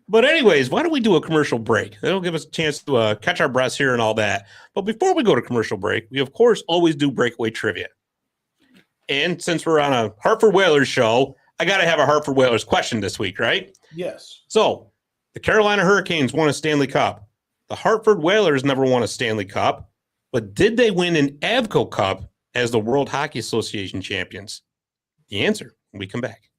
But anyways, why don't we do a commercial break? That'll give us a chance to catch our breaths here and all that. But before we go to commercial break, we, of course, always do breakaway trivia. And since we're on a Hartford Whalers show, I got to have a Hartford Whalers question this week, right? Yes. So the Carolina Hurricanes won a Stanley Cup. The Hartford Whalers never won a Stanley Cup. But did they win an Avco Cup as the World Hockey Association champions? The answer when we come back.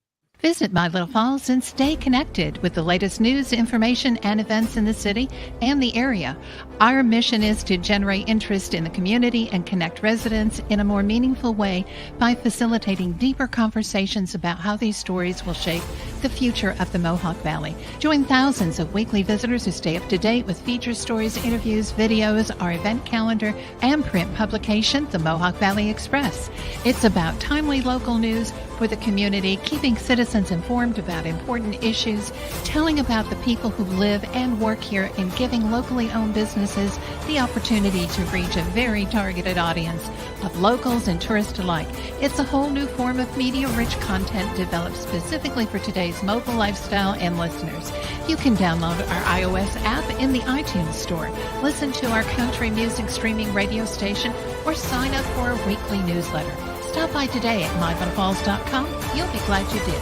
Visit My Little Falls and stay connected with the latest news, information, and events in the city and the area. Our mission is to generate interest in the community and connect residents in a more meaningful way by facilitating deeper conversations about how these stories will shape the future of the Mohawk Valley. Join thousands of weekly visitors who stay up to date with feature stories, interviews, videos, our event calendar, and print publication, the Mohawk Valley Express. It's about timely local news for the community, keeping citizens informed about important issues, telling about the people who live and work here, and giving locally owned businesses the opportunity to reach a very targeted audience of locals and tourists alike. It's a whole new form of media-rich content developed specifically for today's mobile lifestyle and listeners. You can download our iOS app in the iTunes store, listen to our country music streaming radio station, or sign up for a weekly newsletter. Stop by today at mylittlefalls.com. You'll be glad you did.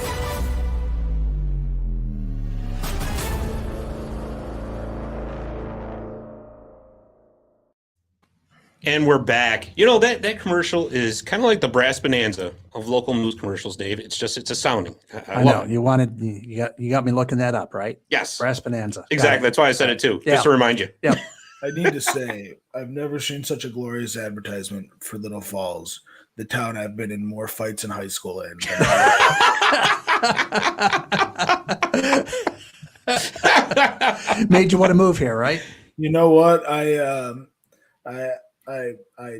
And we're back. You know, that commercial is kind of like the Brass Bonanza of local news commercials, Dave. It's a sounding. I know. love it. You got me looking that up, right? Yes. Brass Bonanza. Exactly. That's why I said it too, just to remind you. Yeah. I need to say, I've never seen such a glorious advertisement for Little Falls, the town I've been in more fights in high school in. Made you want to move here, right? You know what? I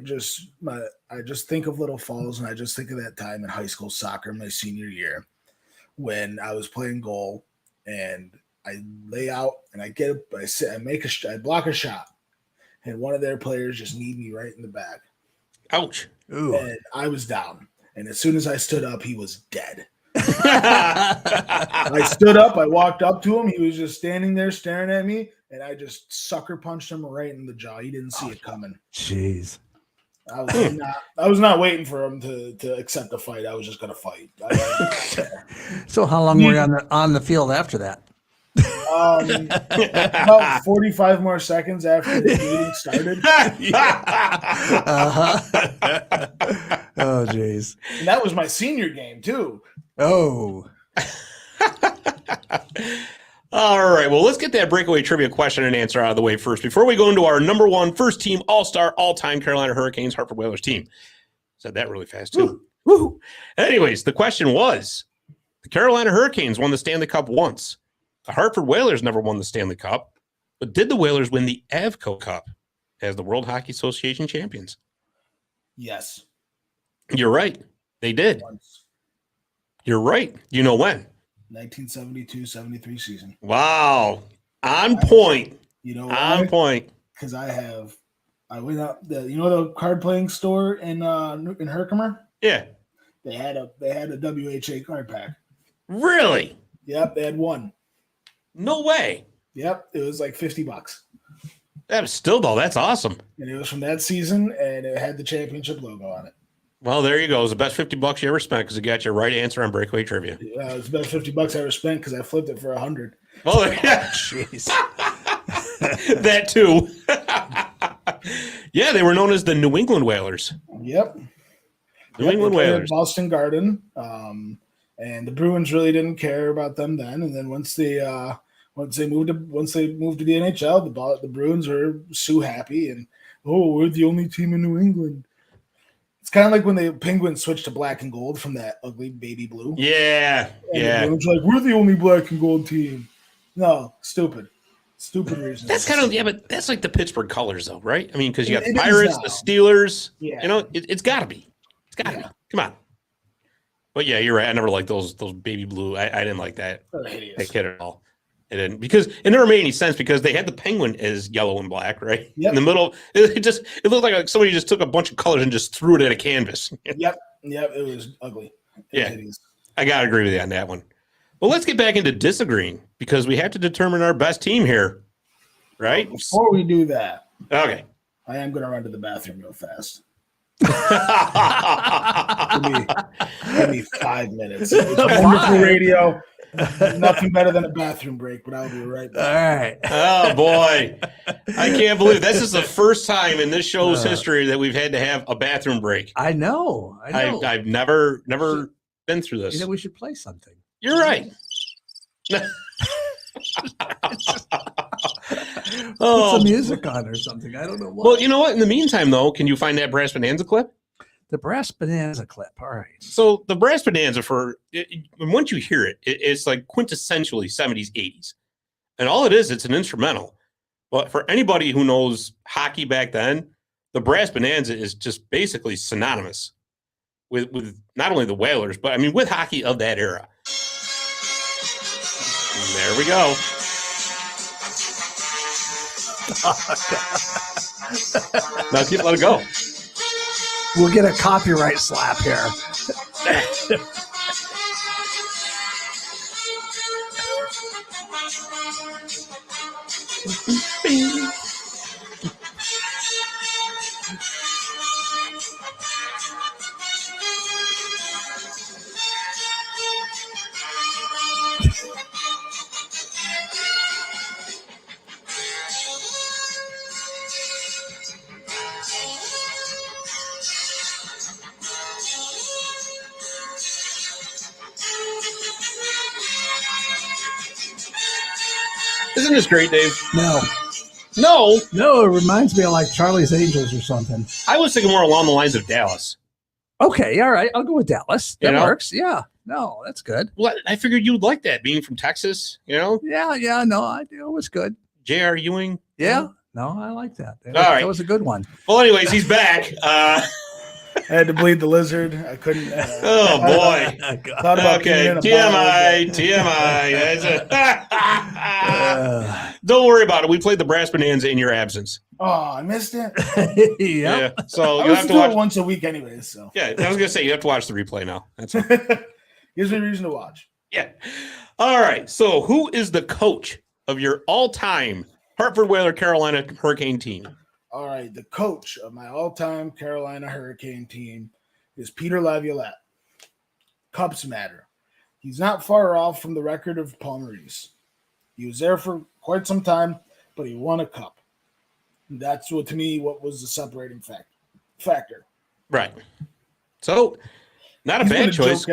just think of Little Falls, and I just think of that time in high school soccer my senior year when I was playing goal and I lay out and I block a shot, and one of their players just kneed me right in the back. Ouch. Ooh. And I was down. And as soon as I stood up, he was dead. I stood up, I walked up to him, he was just standing there staring at me, and I just sucker punched him right in the jaw. He didn't see it coming. Jeez. I was not waiting for him to accept a fight. I was just gonna fight. So how long were you on the field after that? About 45 more seconds after the meeting started. Oh, jeez. And that was my senior game too. Oh. All right. Well, let's get that breakaway trivia question and answer out of the way first before we go into our number one first team all-star all-time Carolina Hurricanes Hartford Whalers team. Said that really fast too. Woo. Anyways, the question was, the Carolina Hurricanes won the Stanley Cup once. The Hartford Whalers never won the Stanley Cup, but did the Whalers win the Avco Cup as the World Hockey Association champions? Yes. You're right. They did. Once. You're right. You know when? 1972-73 season. Wow. On point. You know why? On point. Because I went up the card playing store in Herkimer? Yeah. They had a WHA card pack. Really? Yep, they had one. No way. Yep, it was like $50. That was still though. That's awesome. And it was from that season, and it had the championship logo on it. Well, there you go. It was the best $50 you ever spent because it got your right answer on breakaway trivia. Yeah, it's the best $50 I ever spent because I flipped it for $100. Oh, yeah. Jeez. That too. Yeah, they were known as the New England Whalers. Yep. New England Whalers. Boston Garden. And the Bruins really didn't care about them then. And then once they moved to the NHL, the Bruins were so happy and we're the only team in New England. It's kind of like when the Penguins switched to black and gold from that ugly baby blue. Yeah. And the Bruins were like, we're the only black and gold team. No, stupid reasons. That's but that's like the Pittsburgh colors though, right? I mean, because you have the Pirates, the Steelers. Yeah. You know, it's got to be. It's got to be. Come on. But yeah, you're right. I never liked those baby blue. I didn't like that. That kid at all. It didn't because it never made any sense because they had the Penguin as yellow and black, right? Yep. In the middle, it looked like somebody just took a bunch of colors and just threw it at a canvas. Yep, it was ugly. Hideous. I gotta agree with you on that one. Well, let's get back into disagreeing because we have to determine our best team here, right? Before we do that, okay, I am going to run to the bathroom real fast. give me 5 minutes. It's wonderful radio. Nothing better than a bathroom break, but I'll be right back. All right. Oh boy, I can't believe this is the first time in this show's history that we've had to have a bathroom break. I know. I've never been through this. You know, we should play something. You're right. Put some music on or something. I don't know what. Well, you know what? In the meantime, though, can you find that Brass Bonanza clip? The Brass Bonanza clip. All right. So the Brass Bonanza, once you hear it, it's like quintessentially 70s, 80s. And all it is, it's an instrumental. But for anybody who knows hockey back then, the Brass Bonanza is just basically synonymous with not only the Whalers, but I mean with hockey of that era. And there we go. Now let it go. We'll get a copyright slap here. Isn't this great, Dave? No, No, it reminds me of like Charlie's Angels or something. I was thinking more along the lines of Dallas. Okay, all right. I'll go with Dallas. That You know? works. Yeah. No, that's good. Well, I figured you'd like that, being from Texas, you know? Yeah. No, I do. It was good. J.R. Ewing. Yeah. No, I like that. All right. That was a good one. Well, anyways, he's back. I had to bleed the lizard. I couldn't. Oh, boy. Thought about Okay, peeing in a bottle. TMI. Don't worry about it. We played the Brass Bonanza in your absence. Oh, I missed it. Yeah. So I you was have to doing watch. it once a week anyway, so Yeah, I was going to say, you have to watch the replay now. That's all. gives me a reason to watch. Yeah. All right. So who is the coach of your all-time Hartford Whaler Carolina Hurricane team? All right, the coach of my all-time Carolina Hurricane team is Peter Laviolette. Cups matter. He's not far off from the record of Paul Maurice. He was there for quite some time, but he won a cup. And that's what, to me, what was the separating factor. Right. So not a bad choice.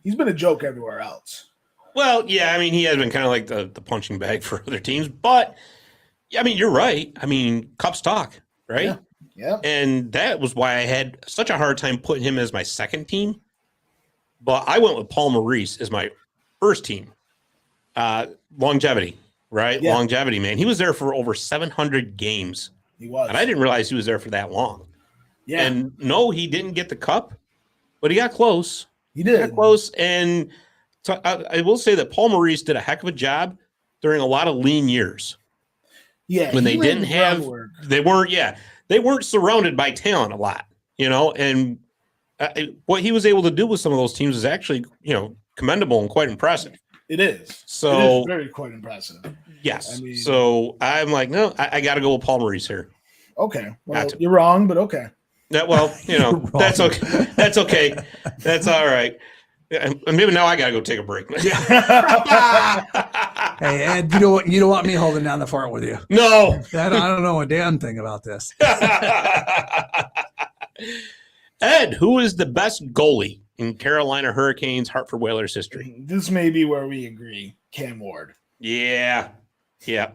He's been a joke everywhere else. Well, yeah, I mean, he has been kind of like the punching bag for other teams, but I mean, you're right. I mean, cups talk, right? Yeah. And that was why I had such a hard time putting him as my second team. But I went with Paul Maurice as my first team. Longevity, right? Yeah. Longevity, man. He was there for over 700 games. He was. And I didn't realize he was there for that long. Yeah. And no, he didn't get the cup, but he got close. He did. Got close. And so I will say that Paul Maurice did a heck of a job during a lot of lean years. Yeah. When they he laid didn't the have, groundwork. they weren't surrounded by talent a lot, you know, and what he was able to do with some of those teams is actually, you know, commendable and quite impressive. It is. So it is very quite impressive. Yes. I mean, so I'm like, no, I got to go with Paul Maurice here. Okay. Well, Got to. you're wrong, but okay. Well, you know, that's okay. That's okay. That's all right. And maybe now I got to go take a break. Hey, Ed, you don't want me holding down the fort with you. No. I don't know a damn thing about this. Ed, who is the best goalie in Carolina Hurricanes Hartford Whalers history? This may be where we agree. Cam Ward. Yeah. Yeah.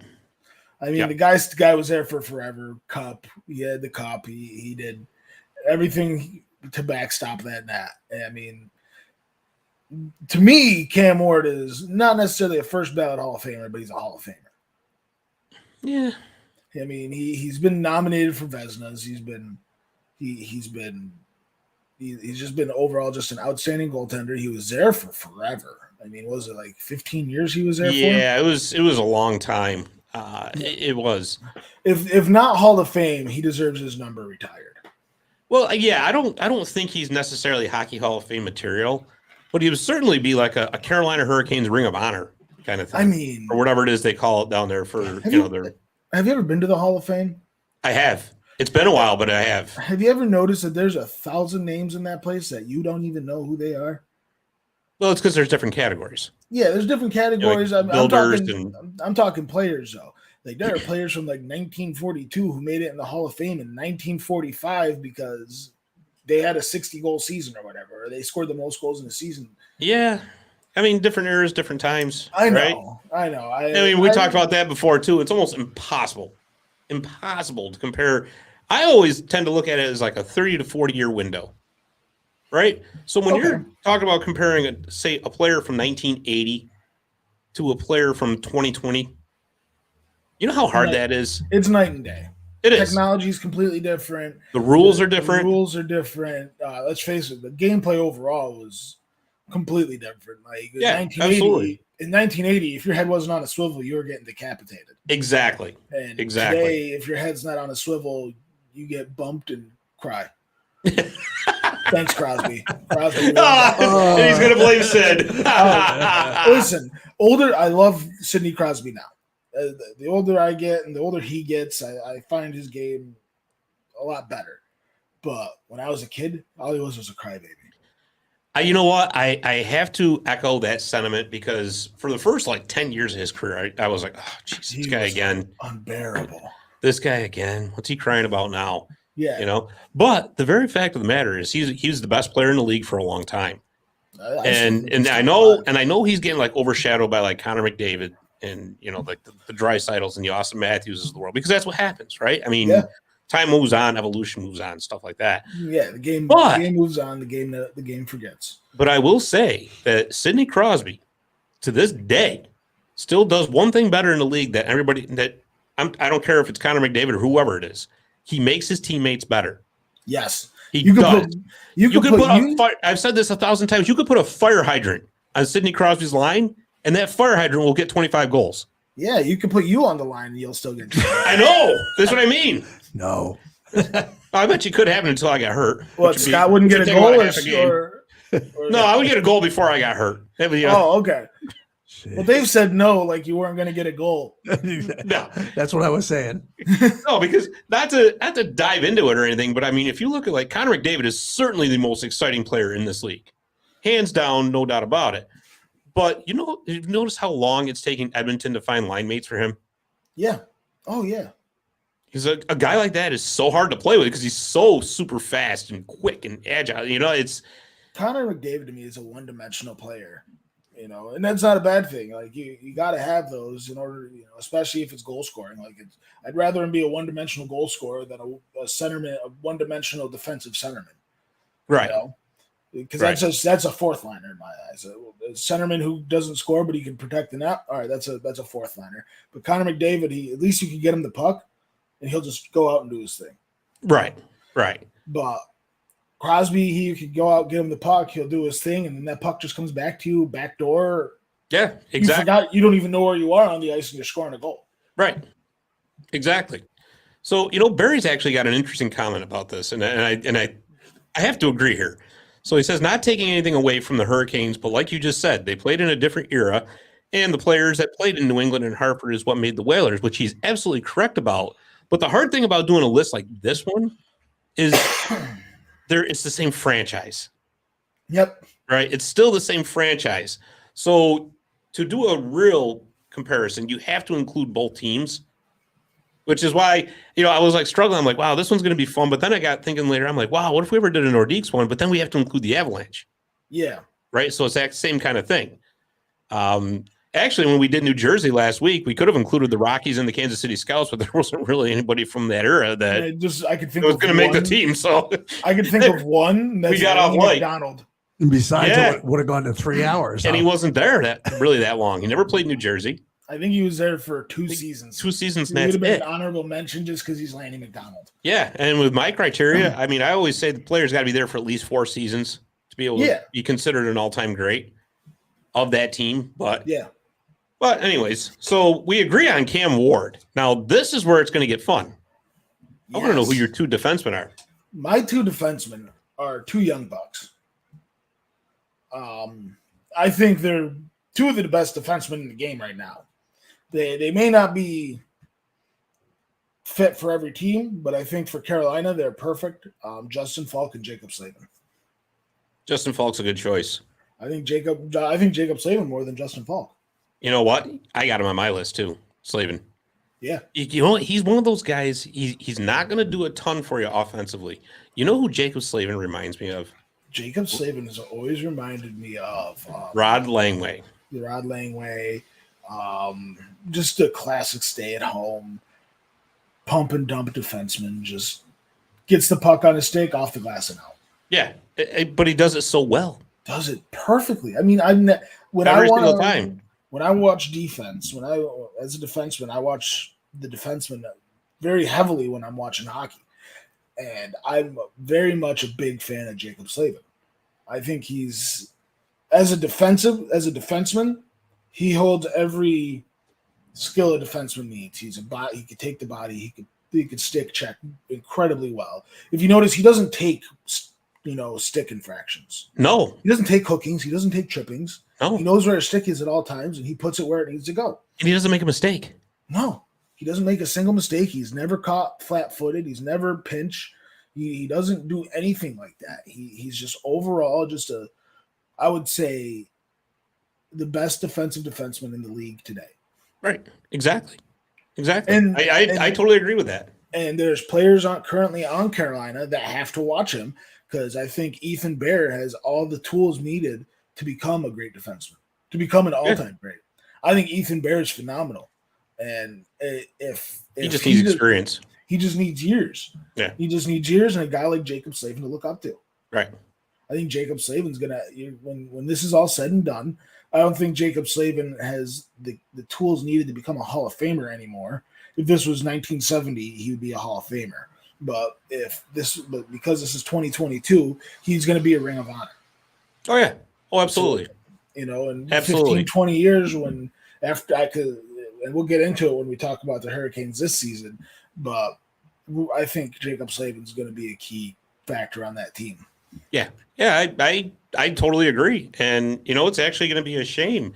I mean, Yep. the guy was there for forever. Cup. He had the cup. He did everything to backstop that net. I mean, to me, Cam Ward is not necessarily a first ballot Hall of Famer, but he's a Hall of Famer. Yeah. I mean, he's been nominated for Vezinas. He's just been overall just an outstanding goaltender. He was there for forever. I mean, was it like 15 years he was there for? Yeah, it was a long time. It was. If not Hall of Fame, he deserves his number retired. Well, yeah, I don't think he's necessarily Hockey Hall of Fame material, but he would certainly be like a Carolina Hurricanes Ring of Honor kind of thing. I mean, or whatever it is they call it down there for, have you you ever been to the Hall of Fame? I have. It's been a while, but I have. Have you ever noticed that there's 1,000 names in that place that you don't even know who they are? Well, it's because there's different categories. Yeah, there's different categories. Like I'm talking players though. Like there are players from like 1942 who made it in the Hall of Fame in 1945 because they had a 60-goal season or whatever, or they scored the most goals in a season. Yeah. I mean, different eras, different times. I know. Right? I know. I mean, we talked about that before too. It's almost impossible to compare. I always tend to look at it as like a 30 to 40-year window. Right? So when you're talking about comparing, say, a player from 1980 to a player from 2020, you know how hard that is? It's night and day. It is. Technology is completely different. The rules are different. The rules are different. Let's face it, the gameplay overall was completely different. Like absolutely. In 1980, if your head wasn't on a swivel, you were getting decapitated. Exactly. And exactly. Today, if your head's not on a swivel, you get bumped and cry. Thanks, Crosby. And he's going to blame Sid. Listen, I love Sidney Crosby now. The older I get and the older he gets, I find his game a lot better. But when I was a kid, all he was a crybaby. You know what? I have to echo that sentiment because for the first 10 years of his career, I was like, oh, geez, this guy again. Unbearable. This guy again. What's he crying about now? Yeah. But the very fact of the matter is he was the best player in the league for a long time. And I know he's getting overshadowed by Connor McDavid and the Dreisaitl's and the Austin Matthews of the world because that's what happens, right? I mean, time moves on, evolution moves on, stuff like that. Yeah, the game moves on, the game forgets. But I will say that Sidney Crosby, to this day, still does one thing better in the league that I don't care if it's Connor McDavid or whoever it is. He makes his teammates better. Yes. I've said this 1,000 times. You could put a fire hydrant on Sidney Crosby's line, and that fire hydrant will get 25 goals. Yeah, you can put you on the line, and you'll still get. I know. That's what I mean. No. I bet you could happen until I got hurt. What, Scott wouldn't get a goal or no, I would get a goal before I got hurt. Oh, okay. Well, Dave said no, like you weren't going to get a goal. No, that's what I was saying. No, because not to dive into it or anything, but I mean, if you look at Connor McDavid is certainly the most exciting player in this league, hands down, no doubt about it. But you've noticed how long it's taking Edmonton to find line mates for him. Yeah. Oh yeah. Because a guy like that is so hard to play with because he's so super fast and quick and agile. It's Connor McDavid to me is a one-dimensional player. And that's not a bad thing. You got to have those in order, especially if it's goal scoring. I'd rather him be a one-dimensional goal scorer than a centerman, a one-dimensional defensive centerman. Right. Because that's a fourth liner in my eyes. A centerman who doesn't score but he can protect the net. All right, that's a fourth liner. But Connor McDavid, at least you can get him the puck, and he'll just go out and do his thing. Right. But Crosby, he could go out, get him the puck, he'll do his thing, and then that puck just comes back to you, back door. Yeah, exactly. You don't even know where you are on the ice, and you're scoring a goal. Right. Exactly. So Barry's actually got an interesting comment about this, and I have to agree here. So he says, not taking anything away from the Hurricanes, but like you just said, they played in a different era, and the players that played in New England and Hartford is what made the Whalers, which he's absolutely correct about. But the hard thing about doing a list like this one is it's the same franchise. Yep. Right? It's still the same franchise. So to do a real comparison, you have to include both teams, which is why, I was struggling. I'm like, wow, this one's going to be fun. But then I got thinking later, I'm like, wow, what if we ever did a Nordiques one? But then we have to include the Avalanche. Yeah. Right? So it's that same kind of thing. Actually, when we did New Jersey last week, we could have included the Rockies and the Kansas City Scouts, but there wasn't really anybody from that era that I could think was going to make the team. So I could think of one. We got off light. McDonald. And besides, it would have gone to 3 hours. And he wasn't there that long. He never played New Jersey. I think he was there for 2 seasons. 2 seasons. He would have been an honorable mention just because he's Lanny McDonald. Yeah, and with my criteria, I mean, I always say the player's got to be there for at least 4 seasons to be able to be considered an all-time great of that team. But anyways, so we agree on Cam Ward. Now, this is where it's going to get fun. I want to know who your 2 defensemen are. My 2 defensemen are 2 young bucks. I think they're 2 of the best defensemen in the game right now. They may not be fit for every team, but I think for Carolina, they're perfect. Justin Falk and Jacob Slavin. Justin Falk's a good choice. I think Jacob Slavin more than Justin Falk. You know what? I got him on my list too, Slavin. Yeah. You know, he's one of those guys. He's not going to do a ton for you offensively. You know who Jacob Slavin reminds me of? Jacob Slavin has always reminded me of Rod Langway. Rod Langway, just a classic stay-at-home, pump and dump defenseman. Just gets the puck on his stick, off the glass and out. Yeah, but he does it so well. Does it perfectly. I mean, Every single time. When I watch defense, as a defenseman, I watch the defenseman very heavily when I'm watching hockey. And I'm very much a big fan of Jacob Slavin. I think he's as a defenseman, he holds every skill a defenseman needs. He could take the body, he could stick check incredibly well. If you notice, he doesn't take stick infractions. No. He doesn't take hookings, he doesn't take trippings. No. He knows where his stick is at all times, and he puts it where it needs to go. And he doesn't make a mistake. No, he doesn't make a single mistake. He's never caught flat-footed. He's never pinch. He doesn't do anything like that. He's just overall I would say, the best defensive defenseman in the league today. Right. Exactly. And I totally agree with that. And there's players currently on Carolina that have to watch him, because I think Ethan Bear has all the tools needed to become a great defenseman, to become an all-time great. I think Ethan Bear is phenomenal. And if he just needs experience. He just needs years. Yeah. He just needs years and a guy like Jacob Slavin to look up to. Right. I think Jacob Slavin's going to, when this is all said and done, I don't think Jacob Slavin has the tools needed to become a Hall of Famer anymore. If this was 1970, he would be a Hall of Famer. But because this is 2022, he's going to be a Ring of Honor. Oh, yeah. Oh, absolutely. So, in absolutely. 15, 20 years, and we'll get into it when we talk about the Hurricanes this season, but I think Jacob Slavin's going to be a key factor on that team. Yeah. Yeah, I totally agree. And, it's actually going to be a shame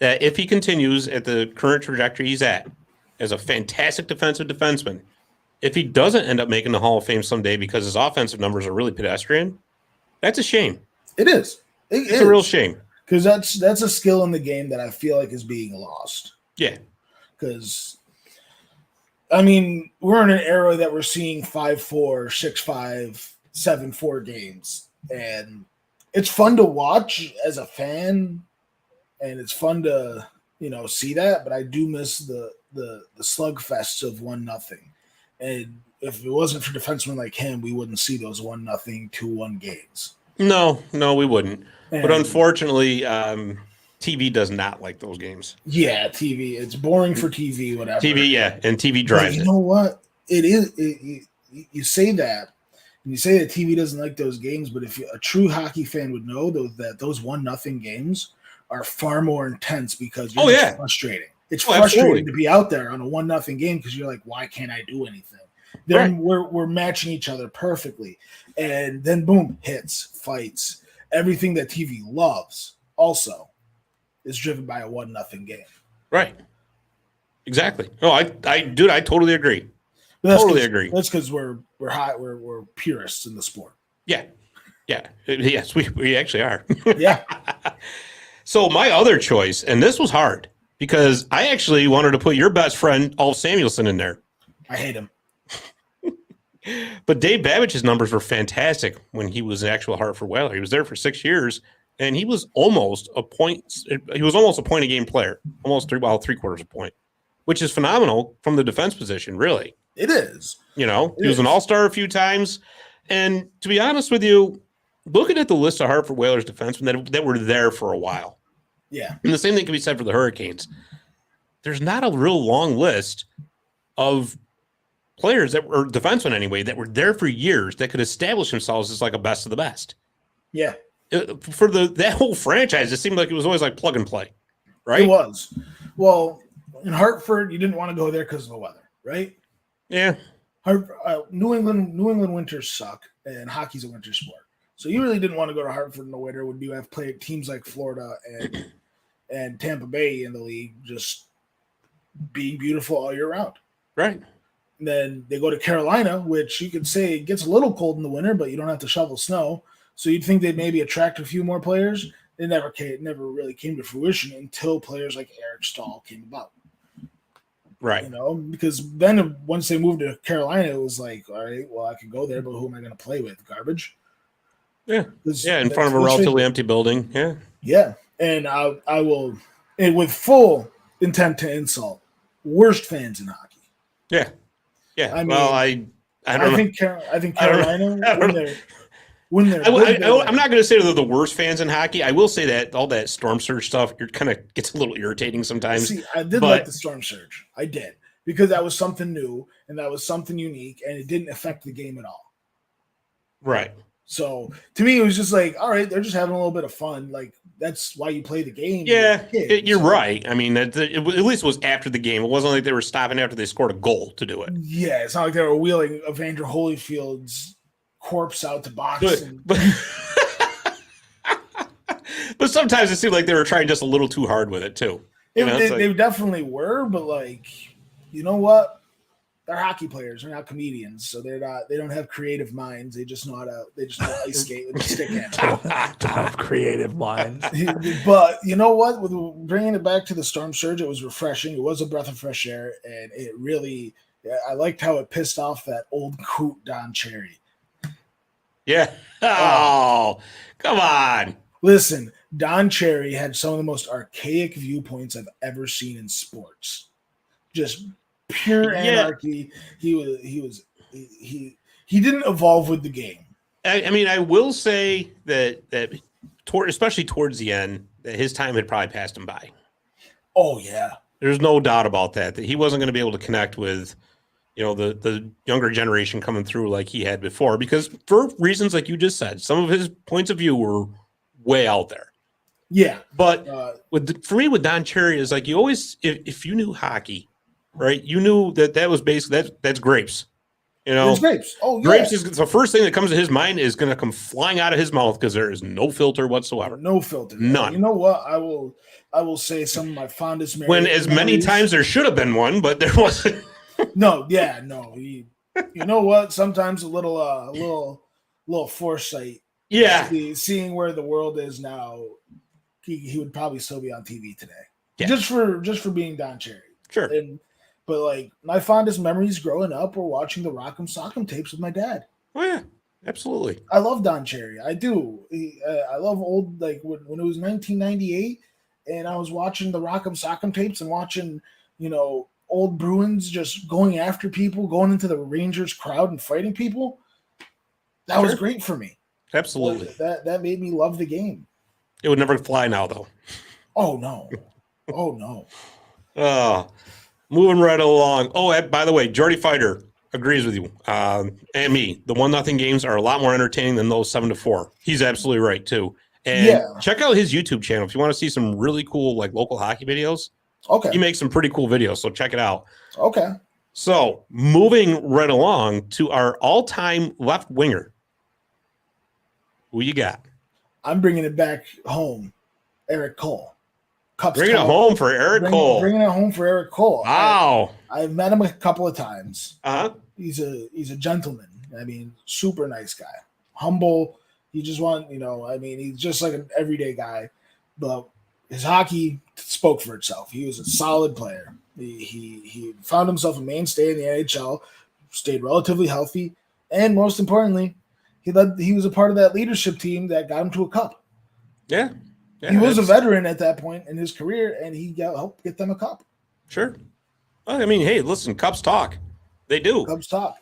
that if he continues at the current trajectory he's at as a fantastic defenseman, if he doesn't end up making the Hall of Fame someday because his offensive numbers are really pedestrian, that's a shame. It is. It's a real shame. Because that's a skill in the game that I feel like is being lost. Yeah. Because, we're in an era that we're seeing 5-4, 6-5, 7-4 games. And it's fun to watch as a fan, and it's fun to, see that. But I do miss the slugfests of 1-0. And if it wasn't for defensemen like him, we wouldn't see those 1-0, 2-1 games. No, we wouldn't. But unfortunately, TV does not like those games. Yeah, TV. It's boring for TV, whatever. TV, yeah, and TV drives it. You know what? It is. You say that, and you say that TV doesn't like those games, but if a true hockey fan would know that those 1-0 games are far more intense because you're just frustrating. It's frustrating to be out there on a 1-0 game because you're like, why can't I do anything? Then we're matching each other perfectly, and then boom, hits, fights. Everything that TV loves also is driven by a 1-0 game. Right. Exactly. No, I totally agree. Totally agree. That's because we're purists in the sport. Yeah. Yeah. Yes, we actually are. Yeah. So my other choice, and this was hard because I actually wanted to put your best friend, Ulf Samuelsson, in there. I hate him. But Dave Babbitt's numbers were fantastic when he was an actual Hartford Whaler. He was there for 6 years, and he was almost a point a game player, almost three-quarters a point, which is phenomenal from the defense position, really. It is. He was an all-star a few times. And to be honest with you, looking at the list of Hartford Whalers defensemen that were there for a while. Yeah. And the same thing can be said for the Hurricanes. There's not a real long list of players that were defensemen anyway that were there for years that could establish themselves as like a best of the best. Yeah. For that whole franchise, it seemed like it was always like plug and play, right? It was. Well, in Hartford, you didn't want to go there because of the weather, right? Yeah. New England winters suck, and hockey's a winter sport. So you really didn't want to go to Hartford in the winter when you have played teams like Florida and Tampa Bay in the league just being beautiful all year round. Right. And then they go to Carolina, which you could say it gets a little cold in the winter, but you don't have to shovel snow. So you'd think they'd maybe attract a few more players. it never really came to fruition until players like Eric Stahl came about. Right. You know, because then once they moved to Carolina, it was like, all right, well, I can go there, but who am I going to play with? Garbage. Yeah. Yeah, in front of a relatively empty building. Yeah. Yeah. And I will, and with full intent to insult, worst fans in hockey. Yeah. Yeah. I mean, well, I don't know. I think Carolina, when they're I'm not going to say they're the worst fans in hockey. I will say that all that storm surge stuff, it kind of gets a little irritating sometimes. See, I did like the storm surge. I did, because that was something new and that was something unique, and it didn't affect the game at all. Right. So to me, it was just like, all right, they're just having a little bit of fun. Like, that's why you play the game. Yeah, you're right. I mean, at least it was after the game. It wasn't like they were stopping after they scored a goal to do it. Yeah, it's not like they were wheeling Evander Holyfield's corpse out to box. But sometimes it seemed like they were trying just a little too hard with it too. They definitely were, but like, you know what? They're hockey players. They're not comedians, so they don't have creative minds. They just know how to ice skate with a stick handle. Don't have creative minds. But you know what? With bringing it back to the storm surge, it was refreshing. It was a breath of fresh air, and it really, I liked how it pissed off that old coot Don Cherry. Yeah. Oh, come on. Listen, Don Cherry had some of the most archaic viewpoints I've ever seen in sports. Just pure anarchy. He didn't evolve with the game. I mean, I will say that especially towards the end, that his time had probably passed him by. Oh yeah, there's no doubt about that he wasn't going to be able to connect with, the younger generation coming through like he had before, because for reasons like you just said, some of his points of view were way out there. Yeah, but for me with Don Cherry is like, you always, if you knew hockey, right, you knew that was basically that's grapes. It's grapes. Oh, yeah. Grapes is the first thing that comes to his mind is going to come flying out of his mouth, because there is no filter whatsoever. No filter. None. You know what? I will say some of my fondest memories. When as many times there should have been one, but there wasn't. No. You know what? Sometimes a little foresight. Yeah. Seeing where the world is now, he would probably still be on TV today. Yeah. Just for being Don Cherry. Sure. But like, my fondest memories growing up were watching the Rock'em Sock'em tapes with my dad. Oh yeah, absolutely. I love Don Cherry. I do. I love old, like when it was 1998, and I was watching the Rock'em Sock'em tapes and watching, old Bruins just going after people, going into the Rangers crowd and fighting people. That was great for me. Absolutely. That made me love the game. It would never fly now, though. Oh no. Oh no. Moving right along. Oh, by the way, Jordy Fighter agrees with you and me. The 1-0 games are a lot more entertaining than those 7-4. He's absolutely right too. And check out his YouTube channel if you want to see some really cool like local hockey videos. Okay. He makes some pretty cool videos, so check it out. Okay. So moving right along to our all-time left winger. Who you got? I'm bringing it back home. Eric Cole. Bringing it home for Eric Cole. Bringing it home for Eric Cole. Wow. I've met him a couple of times. Uh-huh. He's a gentleman. I mean, super nice guy. Humble. He just he's just like an everyday guy. But his hockey spoke for itself. He was a solid player. He found himself a mainstay in the NHL, stayed relatively healthy, and most importantly, he was a part of that leadership team that got him to a cup. Yeah. He was a veteran at that point in his career, and he helped get them a cup. Sure. Well, I mean, hey, listen, Cups talk. They do. Cubs talk.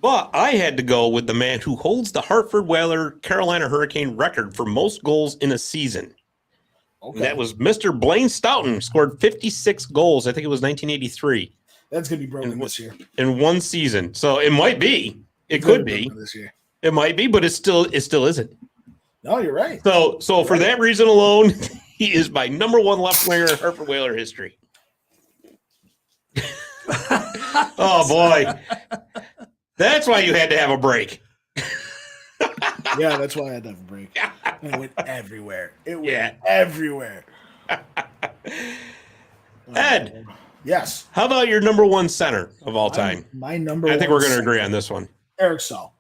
But I had to go with the man who holds the Hartford Whaler Carolina Hurricane record for most goals in a season. Okay. And that was Mr. Blaine Stoughton, scored 56 goals. I think it was 1983. That's going to be broken this year. In one season. So it might be. It could be. This year. It might be, but it still isn't. No, you're right. So for that reason alone, he is my number one left winger in Hartford Whaler history. Oh boy, that's why you had to have a break. Yeah, that's why I had to have a break. It went everywhere. Everywhere. Ed. Yes. How about your number one center of all time? My number one. I think we're going to agree on this one. Eric Stahl.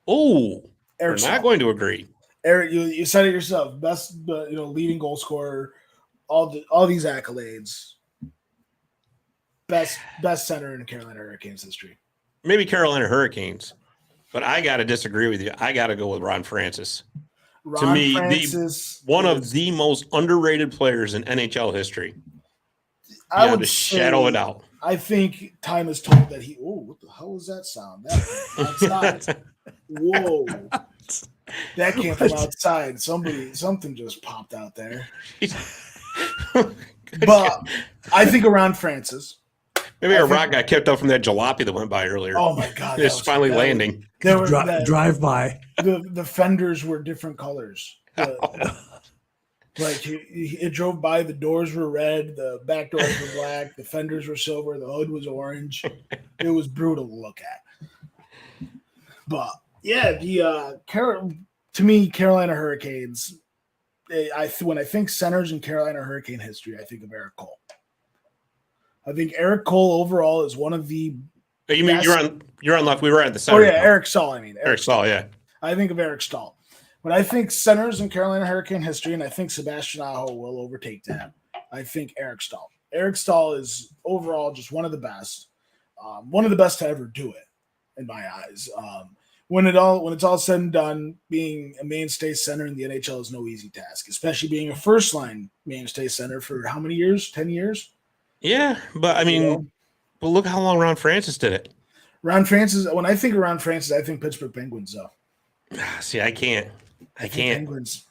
Oh, we're not going to agree. Eric, you said it yourself. Best, leading goal scorer, all these accolades. Best center in Carolina Hurricanes history. Maybe Carolina Hurricanes, but I got to disagree with you. I got to go with Ron Francis. To me, one of the most underrated players in NHL history. I would shadow it out. I think time has told that what the hell was that sound? Outside. Whoa. That came from outside. Something just popped out there. But I think around Francis. Maybe a rock got kicked up from that jalopy that went by earlier. Oh my God. It's finally landing. Drive by. The fenders were different colors. Like it drove by, the doors were red, the back doors were black, the fenders were silver, the hood was orange. It was brutal to look at. But yeah, to me, Carolina Hurricanes. When I think centers in Carolina Hurricane history, I think of Eric Cole. I think Eric Cole overall is one of the. You mean you're on left? We were at the center. Oh yeah, Eric Stahl. I mean Eric Stahl. Yeah, I think of Eric Stahl. When I think centers in Carolina Hurricane history, and I think Sebastian Aho will overtake that, I think Eric Stahl. Eric Stahl is overall just one of the best to ever do it, in my eyes. When it's all said and done, being a mainstay center in the NHL is no easy task, especially being a first line mainstay center for how many years? 10 years? Yeah, but I mean, but look how long Ron Francis did it. Ron Francis. When I think of Ron Francis, I think Pittsburgh Penguins. Though. See, I can't. Penguins.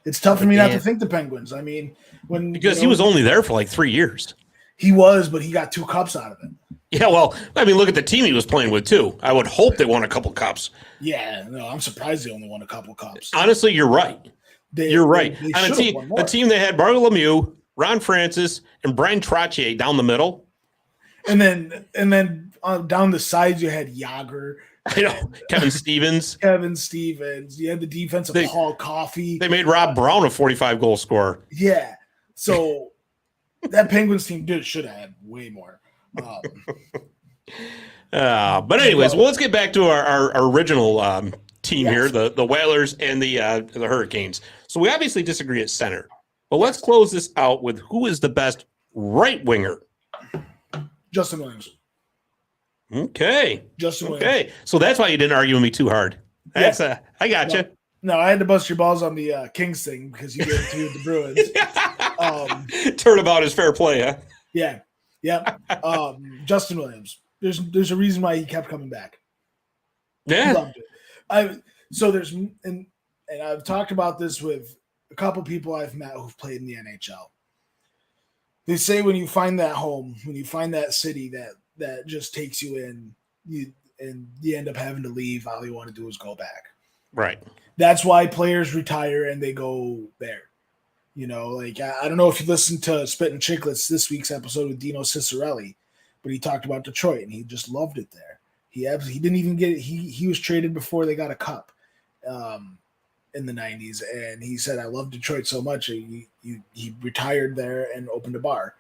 It's tough for me not to think the Penguins. I mean, because he was only there for like 3 years. He was, but he got 2 cups out of it. Yeah, well, I mean, look at the team he was playing with too. I would hope they won a couple cups. Yeah, no, I'm surprised they only won a couple cups. Honestly, you're right. You're right. They On a team that had Barry Lemieux, Ron Francis, and Brian Trottier down the middle, and then down the sides you had Yager. I know, Kevin Stevens. You had the defensive Paul Coffey. They made Rob Brown a 45-goal scorer. Yeah, so that Penguins team should have had way more. But anyways, well, let's get back to our original team here, the Whalers and the Hurricanes. So we obviously disagree at center, but let's close this out with who is the best right winger. Justin Williams. Okay. Justin Williams. Okay. So that's why you didn't argue with me too hard. That's I got you. No, I had to bust your balls on the Kings thing because you gave it to the Bruins. Turnabout is fair play, huh? Yeah. Yeah. Justin Williams. There's a reason why he kept coming back. Yeah. He loved it. And I've talked about this with a couple people I've met who've played in the NHL. They say when you find that home, when you find that city that just takes you in, you end up having to leave. All you want to do is go back. Right. That's why players retire and they go there. You know, like I don't know if you listened to Spit and Chicklets this week's episode with Dino Cicerelli, but he talked about Detroit and he just loved it there. He didn't even get it. He was traded before they got a cup in the 90s, and he said, "I love Detroit so much." He retired there and opened a bar.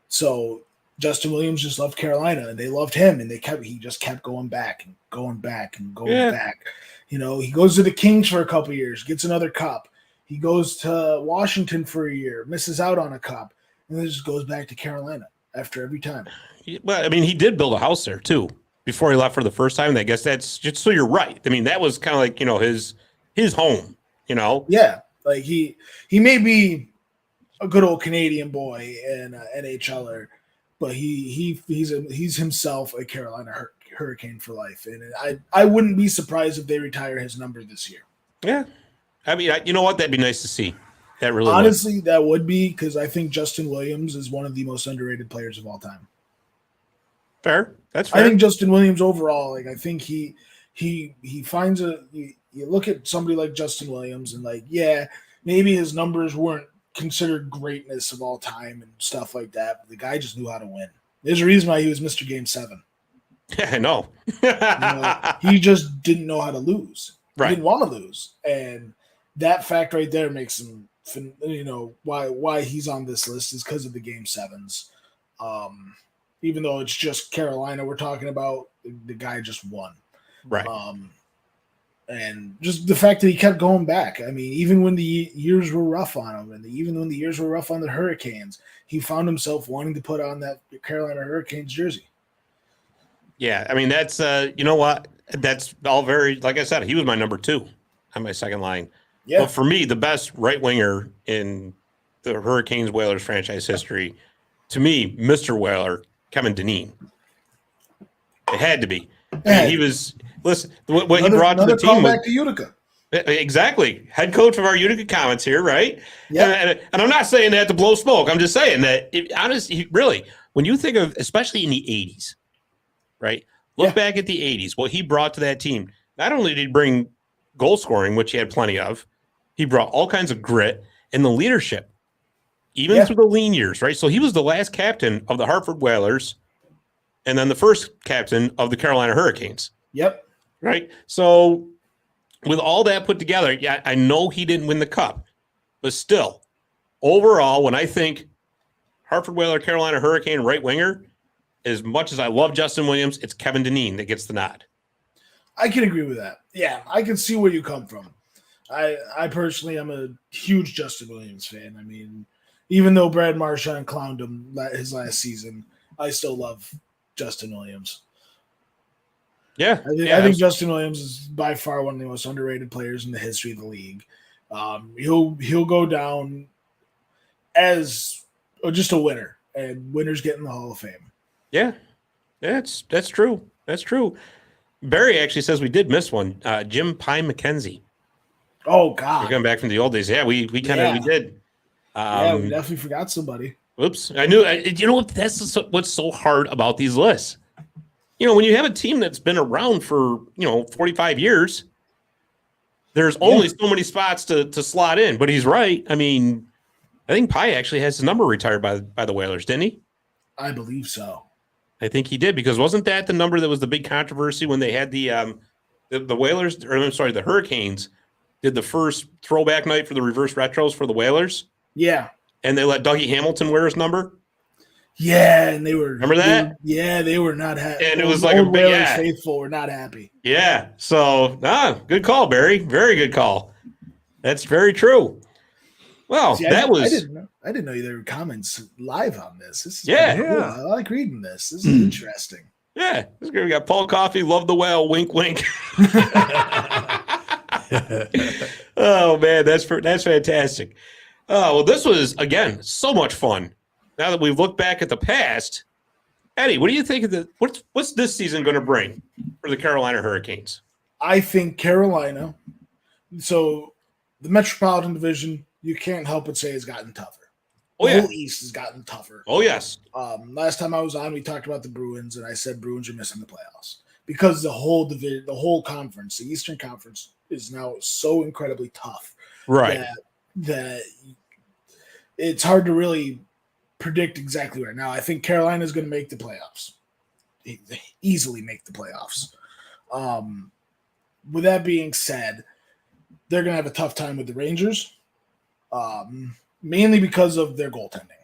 So Justin Williams just loved Carolina, and they loved him, and he just kept going back and going back and going back. You know, he goes to the Kings for a couple of years, gets another cup. He goes to Washington for a year, misses out on a cup, and then just goes back to Carolina after every time. Well, I mean, he did build a house there too before he left for the first time. I guess that's just so you're right. I mean, that was kind of like, you know, his home, you know? Yeah. Like he may be a good old Canadian boy and an NHLer, but he's himself a Carolina Hurricane for life. And I wouldn't be surprised if they retire his number this year. Yeah. I mean, you know what? That'd be nice to see. That really honestly, that would be, because I think Justin Williams is one of the most underrated players of all time. Fair. That's fair. I think Justin Williams overall, like I think he finds you look at somebody like Justin Williams and like, yeah, maybe his numbers weren't considered greatness of all time and stuff like that, but the guy just knew how to win. There's a reason why he was Mr. Game 7. Yeah, I know. He just didn't know how to lose. Right. He didn't want to lose. And that fact right there makes him, you know, why he's on this list is because of the Game 7s. Even though it's just Carolina we're talking about, the guy just won. Right. And just the fact that he kept going back. I mean, even when the years were rough on him, and even when the years were rough on the Hurricanes, he found himself wanting to put on that Carolina Hurricanes jersey. Yeah, I mean, that's, you know what? That's all very, like I said, he was my number 2 on my second line. Yeah. But for me, the best right winger in the Hurricanes Whalers franchise history, to me, Mr. Whaler, Kevin Dineen. It had to be. I mean, he was, listen, what he brought to the team was, back to Utica. exactly, head coach of our Utica Comets here, right? Yeah. And I'm not saying that to blow smoke. I'm just saying that, honestly, really, when you think of, especially in the 80s, right? Look back at the 80s, what he brought to that team. Not only did he bring goal scoring, which he had plenty of, he brought all kinds of grit and the leadership, even through the lean years, right? So he was the last captain of the Hartford Whalers and then the first captain of the Carolina Hurricanes. Yep. Right? So with all that put together, yeah, I know he didn't win the cup, but still, overall, when I think Hartford Whaler, Carolina Hurricane right winger, as much as I love Justin Williams, it's Kevin Dineen that gets the nod. I can agree with that. Yeah, I can see where you come from. I personally am a huge Justin Williams fan. I mean, even though Brad Marchand clowned him his last season, I still love Justin Williams. Yeah. I think Justin Williams is by far one of the most underrated players in the history of the league. He'll go down as just a winner, and winners get in the Hall of Fame. Yeah, that's true. That's true. Barry actually says we did miss one. Jim Pye McKenzie. Oh God, we're coming back from the old days. Yeah, we did. We definitely forgot somebody. Oops, I knew. You know what? That's what's so hard about these lists. You know, when you have a team that's been around for 45 years, there's only so many spots to slot in. But he's right. I mean, I think Pye actually has his number retired by the Whalers, didn't he? I believe so. I think he did, because wasn't that the number that was the big controversy when they had the Whalers, or I'm sorry, the Hurricanes did the first throwback night for the reverse retros for the Whalers? Yeah. And they let Dougie Hamilton wear his number? Yeah, and they were. Remember that? They were not happy. And it was like a big Whalers faithful were not happy. Yeah. So, good call, Barry. Very good call. That's very true. Well, See, that was. I didn't know there were comments live on this. This is cool. I like reading this. This is interesting. Yeah. This guy, we got Paul Coffey, love the whale, wink, wink. Oh man, that's fantastic. Oh well, this was again so much fun. Now that we've looked back at the past, Eddie, what do you think of what's this season going to bring for the Carolina Hurricanes? I think Carolina. So the Metropolitan Division, you can't help but say, has gotten tougher. Oh yeah, the whole East has gotten tougher. Oh yes. Last time I was on, we talked about the Bruins, and I said Bruins are missing the playoffs because the whole division, the whole conference, the Eastern Conference, is now so incredibly tough. Right. That it's hard to really predict exactly right now. I think Carolina is going to make the playoffs. They easily make the playoffs. With that being said, they're going to have a tough time with the Rangers, mainly because of their goaltending.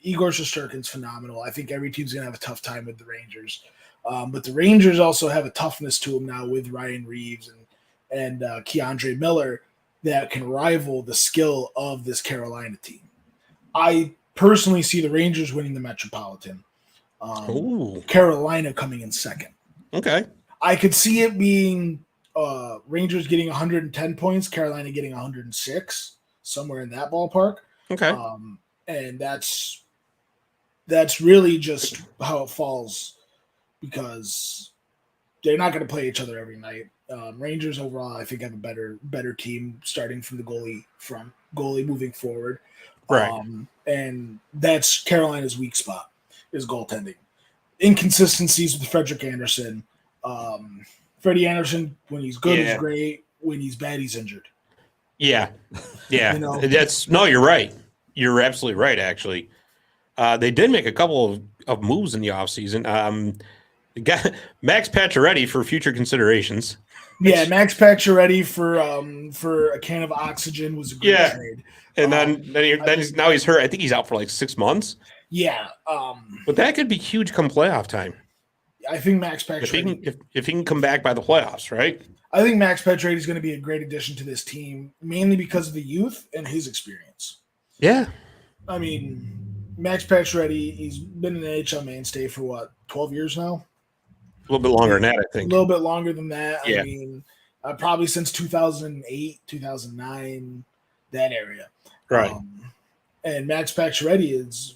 Igor Shesterkin's phenomenal. I think every team's going to have a tough time with the Rangers. But the Rangers also have a toughness to them now with Ryan Reeves and Keandre Miller that can rival the skill of this Carolina team. I personally see the Rangers winning the Metropolitan. Carolina coming in second. Okay. I could see it being Rangers getting 110 points, Carolina getting 106, somewhere in that ballpark. Okay. And that's really just how it falls because they're not going to play each other every night. Rangers overall, I think, have a better team starting from the goalie moving forward. Right. And that's Carolina's weak spot is goaltending. Inconsistencies with Frederik Andersen. Freddie Andersen, when he's good, he's great. When he's bad, he's injured. Yeah. Yeah. You're right. You're absolutely right, actually. They did make a couple of moves in the offseason. Max Pacioretty for future considerations. Yeah, Max Pacioretty for a can of oxygen was a great trade. And now he's hurt. I think he's out for like 6 months. Yeah. But that could be huge come playoff time. I think Max Pacioretty. If he can come back by the playoffs, right? I think Max Pacioretty is going to be a great addition to this team, mainly because of the youth and his experience. Yeah. I mean, Max Pacioretty, he's been an NHL mainstay for what, 12 years now? A little bit longer than that, I think. A little bit longer than that. Yeah. I mean, probably since 2008, 2009, that area. Right. And Max Pacioretty is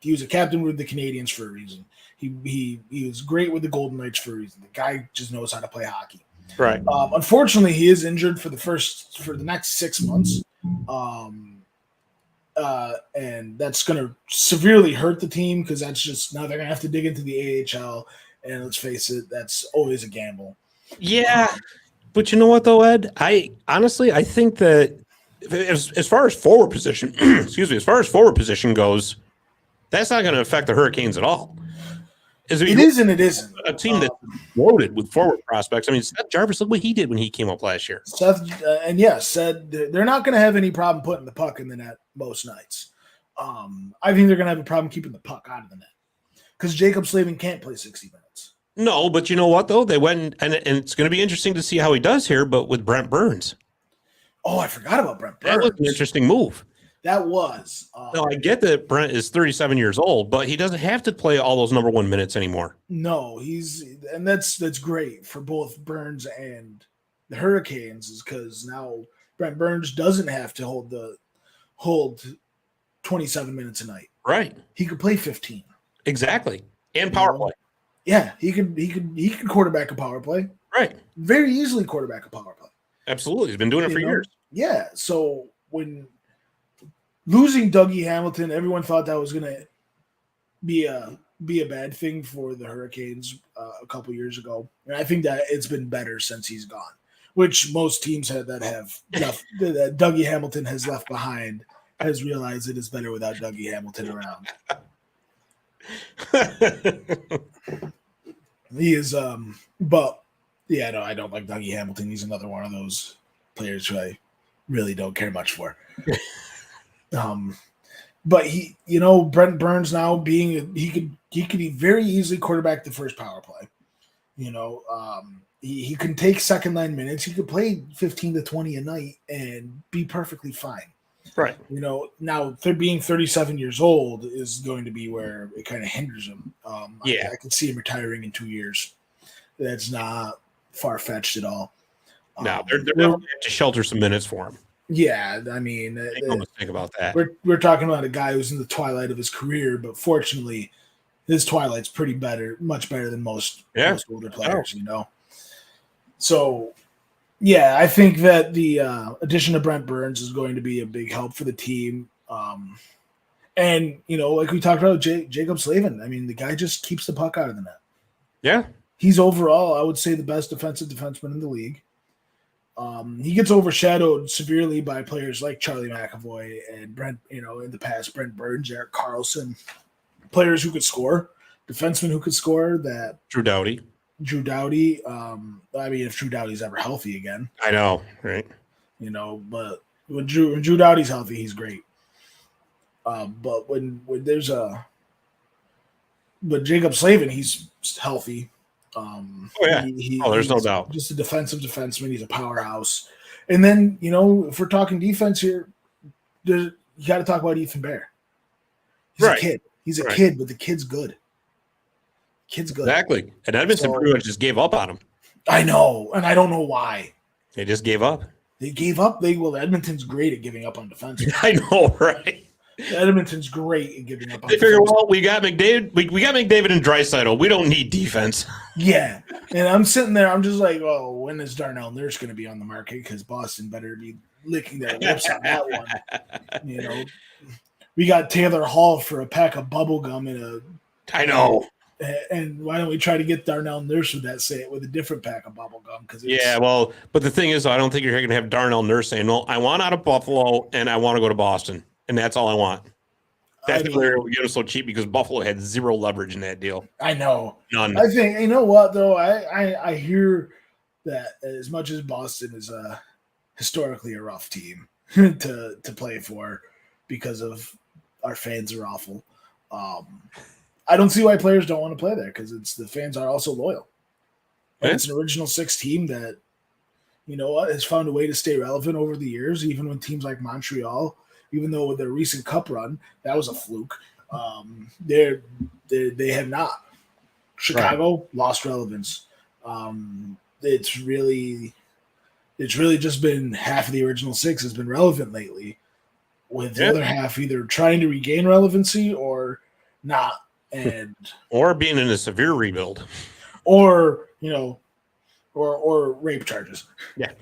he was a captain with the Canadiens for a reason. He was great with the Golden Knights for a reason. The guy just knows how to play hockey. Right. Unfortunately, he is injured for the next 6 months. And that's going to severely hurt the team because that's just now they're going to have to dig into the AHL. And let's face it, that's always a gamble. Yeah. But you know what, though, Ed? I think that as far as forward position, as far as forward position goes, that's not going to affect the Hurricanes at all. It is and it isn't. A team that's loaded with forward prospects. I mean, Seth Jarvis, look what he did when he came up last year. Said they're not going to have any problem putting the puck in the net most nights. I think they're going to have a problem keeping the puck out of the net because Jacob Slavin can't play 60 minutes. No, but you know what, though? They went, and it's going to be interesting to see how he does here, but with Brent Burns. Oh, I forgot about Brent Burns. That was an interesting move. That was. No, I get that Brent is 37 years old, but he doesn't have to play all those number one minutes anymore. No, that's great for both Burns and the Hurricanes, is because now Brent Burns doesn't have to hold 27 minutes a night. Right. He could play 15. Exactly. And power play. Yeah, he could quarterback a power play. Right. Very easily quarterback a power play. Absolutely. He's been doing it for years. Yeah. So when losing Dougie Hamilton, everyone thought that was going to be a bad thing for the Hurricanes a couple years ago. And I think that it's been better since he's gone, which most teams have left, that Dougie Hamilton has left behind has realized it is better without Dougie Hamilton around. He is, but yeah, no, I don't like Dougie Hamilton. He's another one of those players who I really don't care much for. But Brent Burns now he could very easily quarterback the first power play. He can take second line minutes. He could play 15 to 20 a night and be perfectly fine. Right. Now they're being 37 years old is going to be where it kind of hinders him. I can see him retiring in 2 years. That's not far-fetched at all. No, they're going to have to shelter some minutes for him. Yeah, I mean, make no mistake about that. We're talking about a guy who's in the twilight of his career, but fortunately, his twilight's much better than most older players. So, yeah, I think that the addition of Brent Burns is going to be a big help for the team. And like we talked about, Jacob Slavin. I mean, the guy just keeps the puck out of the net. Yeah, he's overall, I would say, the best defensive defenseman in the league. He gets overshadowed severely by players like Charlie McAvoy and Brent, in the past, Brent Burns, Erik Karlsson, players who could score, defensemen who could score. That Drew Doughty. I mean, if Drew Doughty's ever healthy again, I know, right? But when Drew Doughty's healthy, he's great. But when there's but Jacob Slavin, he's healthy. There's no doubt. Just a defensive defenseman. He's a powerhouse. And then, if we're talking defense here, you got to talk about Ethan Bear. He's a kid. He's a kid, but the kid's good. Exactly. And Edmonton pretty much just gave up on him. I know, and I don't know why. They just gave up. They gave up. Edmonton's great at giving up on defense. I know, right? Edmonton's great at giving up on defense. They figure, well, we got McDavid. We got McDavid and Draisaitl. We don't need defense. Yeah. And I'm sitting there. I'm just like, oh, when is Darnell Nurse going to be on the market? Because Boston better be licking their lips on that one. We got Taylor Hall for a pack of bubble gum I know. And why don't we try to get Darnell Nurse with a different pack of bubble gum? But the thing is, I don't think you're going to have Darnell Nurse saying, "No, I want out of Buffalo and I want to go to Boston, and that's all I want." That's why they're able to get him so cheap, because Buffalo had zero leverage in that deal. I know. None. I think, you know what, though? I hear that as much as Boston is historically a rough team to play for because of our fans are awful. I don't see why players don't want to play there because the fans are also loyal. And Yeah. it's an original six team that, has found a way to stay relevant over the years, even when teams like Montreal, even though with their recent cup run, that was a fluke. They have not. Chicago lost relevance. It's really just been half of the original six has been relevant lately, with the other half either trying to regain relevancy or not, and or being in a severe rebuild, or rape charges. Yeah.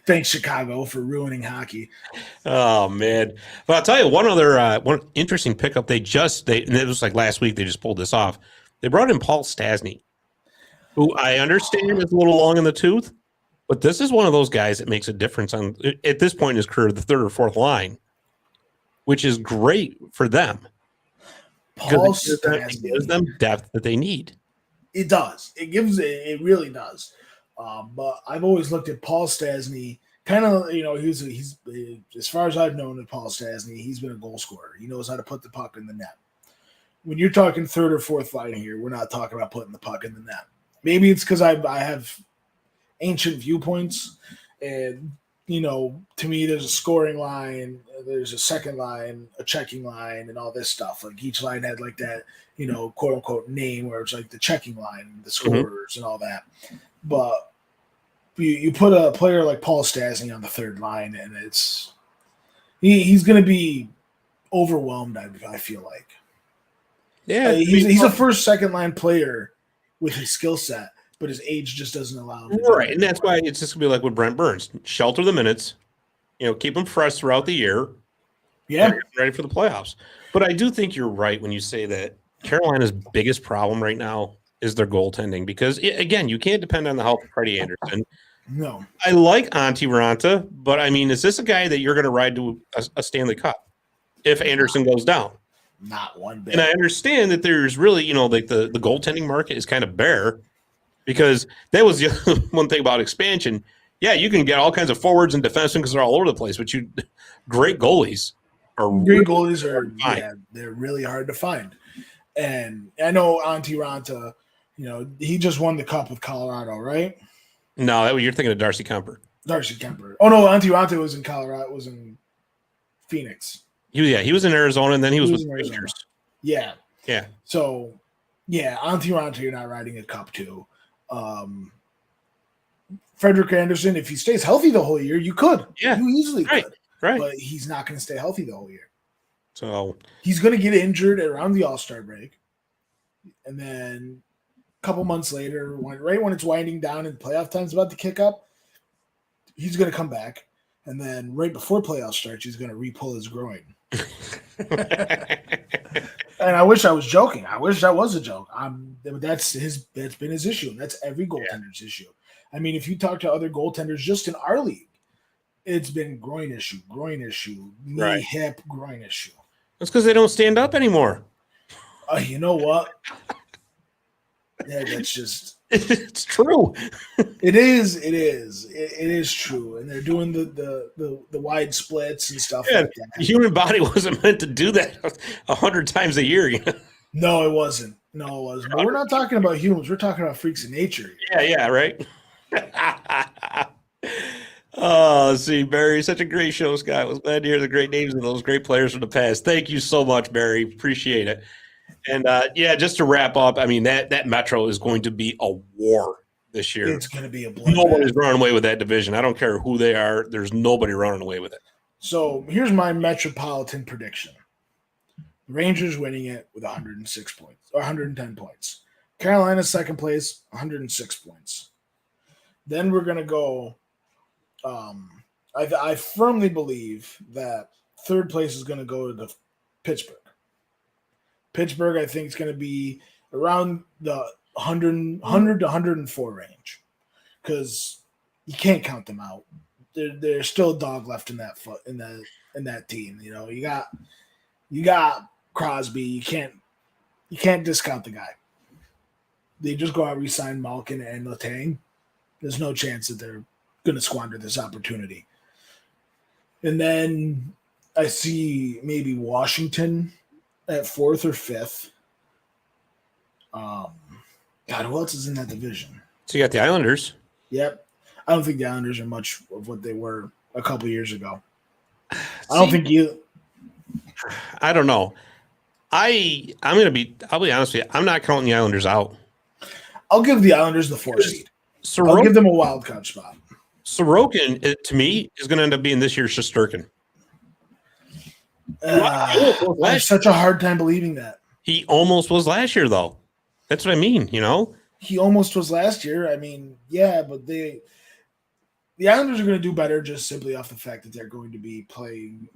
Thanks, Chicago, for ruining hockey. Oh man! But I'll tell you one interesting pickup. And it was like last week. They just pulled this off. They brought in Paul Stastny, who I understand is a little long in the tooth, but this is one of those guys that makes a difference at this point in his career, the third or fourth line, which is great for them. Paul It gives them depth that they need. It does. It really does. But I've always looked at Paul Stastny kind of, he's as far as I've known of Paul Stastny, he's been a goal scorer. He knows how to put the puck in the net. When you're talking third or fourth line here, we're not talking about putting the puck in the net. Maybe it's because I have ancient viewpoints, and to me, there's a scoring line, there's a second line, a checking line, and all this stuff. Like each line had like that, quote unquote name where it's like the checking line, the scorers, and all that. But you put a player like Paul Stastny on the third line, and he's going to be overwhelmed. I feel like, he's a first, second line player with his skill set, but his age just doesn't allow him. Right, and that's why it's just going to be like with Brent Burns: shelter the minutes, keep him fresh throughout the year. Yeah, ready for the playoffs. But I do think you're right when you say that Carolina's biggest problem right now is their goaltending, because again, you can't depend on the health of Freddie Anderson. No, I like Antti Raanta, but I mean, is this a guy that you're going to ride to a Stanley Cup if Anderson goes down? Not one bit. And I understand that there's really, like the goaltending market is kind of bare, because that was the one thing about expansion. Yeah, you can get all kinds of forwards and defensemen because they're all over the place, but great goalies are they're really hard to find. And I know Antti Raanta, he just won the cup with Colorado, right? No, you're thinking of Darcy Kemper. Darcy Kemper. Oh no, Antti Raanta was in Colorado. Was in Phoenix. He was in Arizona, and then he was with the Rangers. Yeah. So, Antti Raanta, you're not riding a cup too. Frederik Andersen, if he stays healthy the whole year, you could. Yeah, you easily could. Right. But he's not going to stay healthy the whole year. So he's going to get injured around the All-Star break, and then a couple months later, when it's winding down and playoff time's about to kick up, he's going to come back, and then right before playoff starts, he's going to re-pull his groin. And I wish I was joking. I wish that was a joke. That's been his issue, and that's every goaltender's issue. I mean, if you talk to other goaltenders just in our league, it's been groin issue, knee, hip, groin issue. That's because they don't stand up anymore. You know what? Yeah, that's just. It's true. It is. It is true, and they're doing the wide splits and stuff like that. The human body wasn't meant to do that 100 times a year. No, it wasn't. But we're not talking about humans. We're talking about freaks of nature. Yeah, right. Oh, let's see, Barry, such a great show, Scott. I was glad to hear the great names of those great players from the past. Thank you so much, Barry. Appreciate it. And just to wrap up, I mean, that Metro is going to be a war this year. It's going to be a bloodbath. Nobody's running away with that division. I don't care who they are. There's nobody running away with it. So here's my Metropolitan prediction. The Rangers winning it with 106 points or 110 points. Carolina's second place, 106 points. Then we're going to go I firmly believe that third place is going to go to Pittsburgh. Pittsburgh, I think, is going to be around the 100 to 104 range, because you can't count them out. There's still a dog left in that team. You got Crosby. You can't discount the guy. They just go out and re-sign Malkin and Letang. There's no chance that they're going to squander this opportunity. And then I see maybe Washington at fourth or fifth. God, who else is in that division? So you got the Islanders. Yep. I don't think the Islanders are much of what they were a couple years ago. I don't know. I'll be honest with you. I'm not counting the Islanders out. I'll give the Islanders the 4 seed. I'll give them a wild card spot. Sorokin, to me, is going to end up being this year's Shesterkin. I have such a hard time believing that. He almost was last year, though. That's what I mean, He almost was last year. I mean, yeah, but the Islanders are going to do better just simply off the fact that they're going to be playing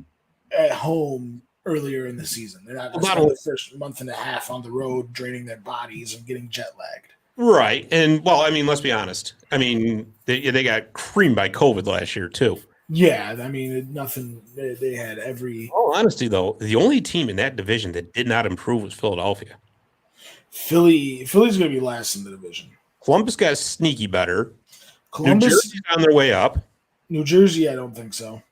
at home earlier in the season. They're not going to spend the first month and a half on the road draining their bodies and getting jet lagged. Right. And, well, I mean, let's be honest. I mean, they got creamed by COVID last year, too. Yeah, I mean, nothing. They had every. Oh, honesty, though, the only team in that division that did not improve was Philadelphia. Philly's going to be last in the division. Columbus got sneaky better. Columbus New Jersey's on their way up. New Jersey, I don't think so.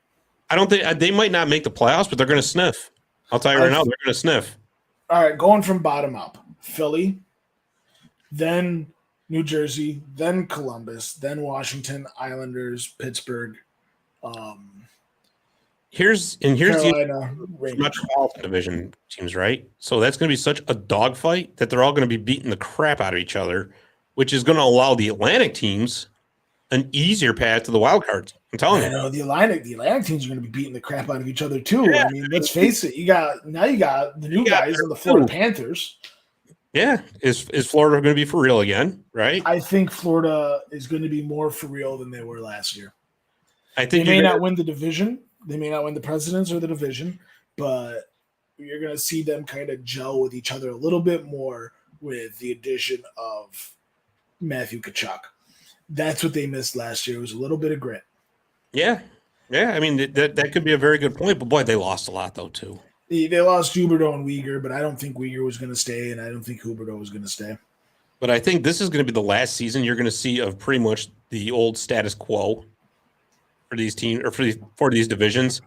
I don't think they might not make the playoffs, but they're going to sniff. I'll tell you right now, they're going to sniff. All right, going from bottom up: Philly, then New Jersey, then Columbus, then Washington, Islanders, Pittsburgh. Here's Carolina, the Metropolitan Division teams, right? So that's going to be such a dogfight that they're all going to be beating the crap out of each other, which is going to allow the Atlantic teams an easier path to the wild cards. I'm telling you. The Atlantic teams are going to be beating the crap out of each other too. Yeah. I mean, let's face it. You got the new guys in the Florida Panthers. Yeah, is Florida going to be for real again? Right. I think Florida is going to be more for real than they were last year. I think they may not win the division. They may not win the Presidents or the division, but you're going to see them kind of gel with each other a little bit more with the addition of Matthew Tkachuk. That's what they missed last year. It was a little bit of grit. Yeah. I mean, that could be a very good point, but boy, they lost a lot though too. They lost Huberdeau and Weegar, but I don't think Weegar was going to stay, and I don't think Huberdeau was going to stay. But I think this is going to be the last season you're going to see of pretty much the old status quo for these teams or for these divisions.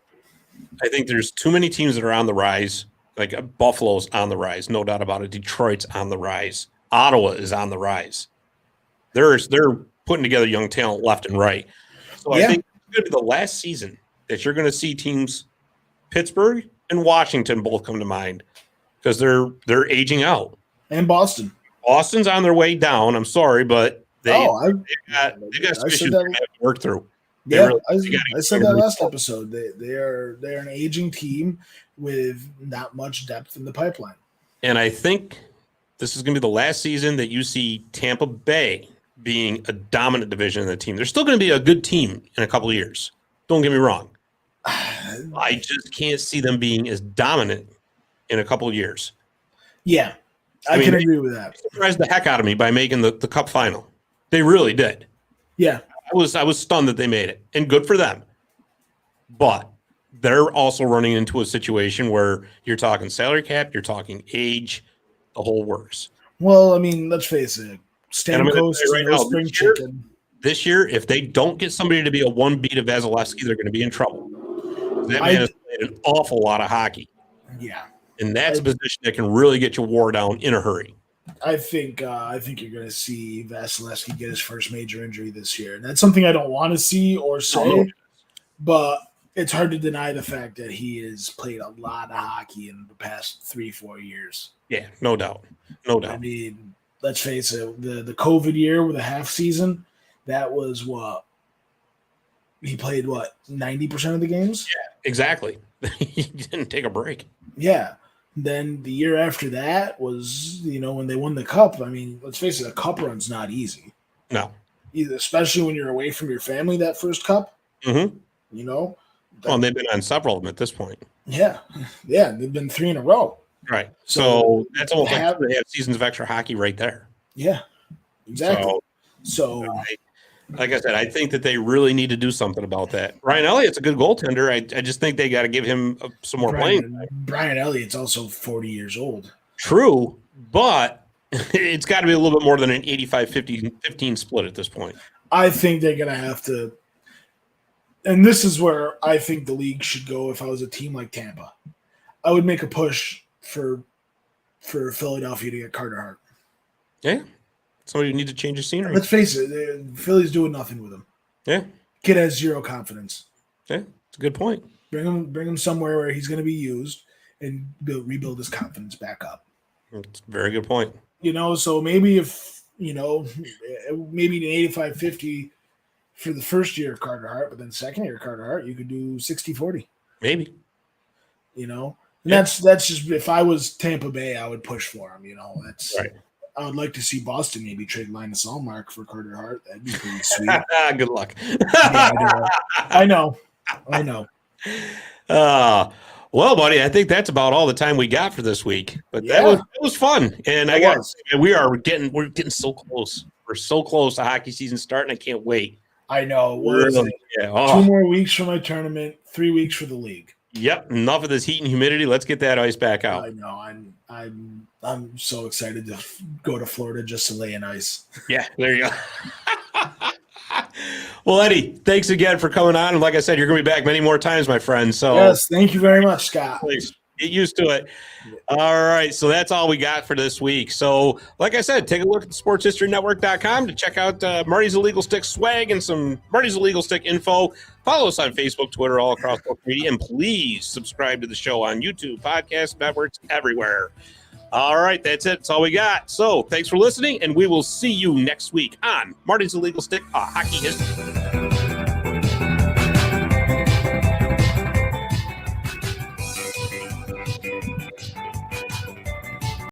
I think there's too many teams that are on the rise. Like Buffalo's on the rise, no doubt about it. Detroit's on the rise. Ottawa is on the rise. They're putting together young talent left and right. So I think it's going to be the last season that you're going to see teams, Pittsburgh and Washington both come to mind because they're aging out. And Boston. Boston's on their way down. I'm sorry, but they got some issues to work through. Yeah, I said that last episode. They're an aging team with not much depth in the pipeline. And I think this is going to be the last season that you see Tampa Bay being a dominant division in the team. They're still going to be a good team in a couple of years. Don't get me wrong. I just can't see them being as dominant in a couple of years. Yeah, I can agree with that. They surprised the heck out of me by making the Cup final. They really did. Yeah. I was stunned that they made it, and good for them. But they're also running into a situation where you're talking salary cap, you're talking age, the whole works. Well, I mean, let's face it. Stamkos right now, spring chicken. This year, if they don't get somebody to be a one beat of Vasilevsky, they're going to be in trouble. That man has played an awful lot of hockey. Yeah. And that's a position that can really get you wore down in a hurry. I think you're going to see Vasilevsky get his first major injury this year. And that's something I don't want to see or say, but it's hard to deny the fact that he has played a lot of hockey in the past 3-4 years. Yeah, no doubt. No doubt. I mean, let's face it, the COVID year with a half season, that was what? He played, 90% of the games? Yeah, exactly. He didn't take a break. Yeah. Then the year after that was, when they won the cup. I mean, let's face it, a cup run's not easy. No. Especially when you're away from your family that first cup. Mm-hmm. Well, they've been on several of them at this point. Yeah. Yeah, they've been 3 in a row. Right. So that's almost like they have seasons of extra hockey right there. Yeah, exactly. So like I said, I think that they really need to do something about that. Brian Elliott's a good goaltender. I just think they got to give him some more playing time. Brian Elliott's also 40 years old. True, but it's got to be a little bit more than an 85-15 split at this point. I think they're going to have to – and this is where I think the league should go if I was a team like Tampa. I would make a push for Philadelphia to get Carter Hart. Yeah. Somebody who needs to change the scenery. Let's face it, Philly's doing nothing with him. Yeah. Kid has zero confidence. Yeah. It's a good point. Bring him somewhere where he's going to be used and rebuild his confidence back up. It's a very good point. So maybe if, maybe an 85-50 for the first year of Carter Hart, but then second year of Carter Hart, you could do 60-40. Maybe. And that's just, if I was Tampa Bay, I would push for him. That's right. I would like to see Boston maybe trade Linus Allmark for Carter Hart. That'd be pretty sweet. Good luck. I know. Well, buddy, I think that's about all the time we got for this week. But that was fun, and we're getting so close. We're so close to hockey season starting. I can't wait. I know. 2 more weeks for my tournament. 3 weeks for the league. Yep. Enough of this heat and humidity. Let's get that ice back out. I know. I'm so excited to go to Florida just to lay in ice. Yeah, there you go. Well, Eddie, thanks again for coming on. And like I said, you're going to be back many more times, my friend. So yes, thank you very much, Scott. Please get used to it. All right, so that's all we got for this week. So like I said, take a look at sportshistorynetwork.com to check out Marty's Illegal Stick swag and some Marty's Illegal Stick info. Follow us on Facebook, Twitter, all across social media, and please subscribe to the show on YouTube, podcast networks, everywhere. All right, that's it. That's all we got. So thanks for listening, and we will see you next week on Marty's Illegal Stick, a hockey history.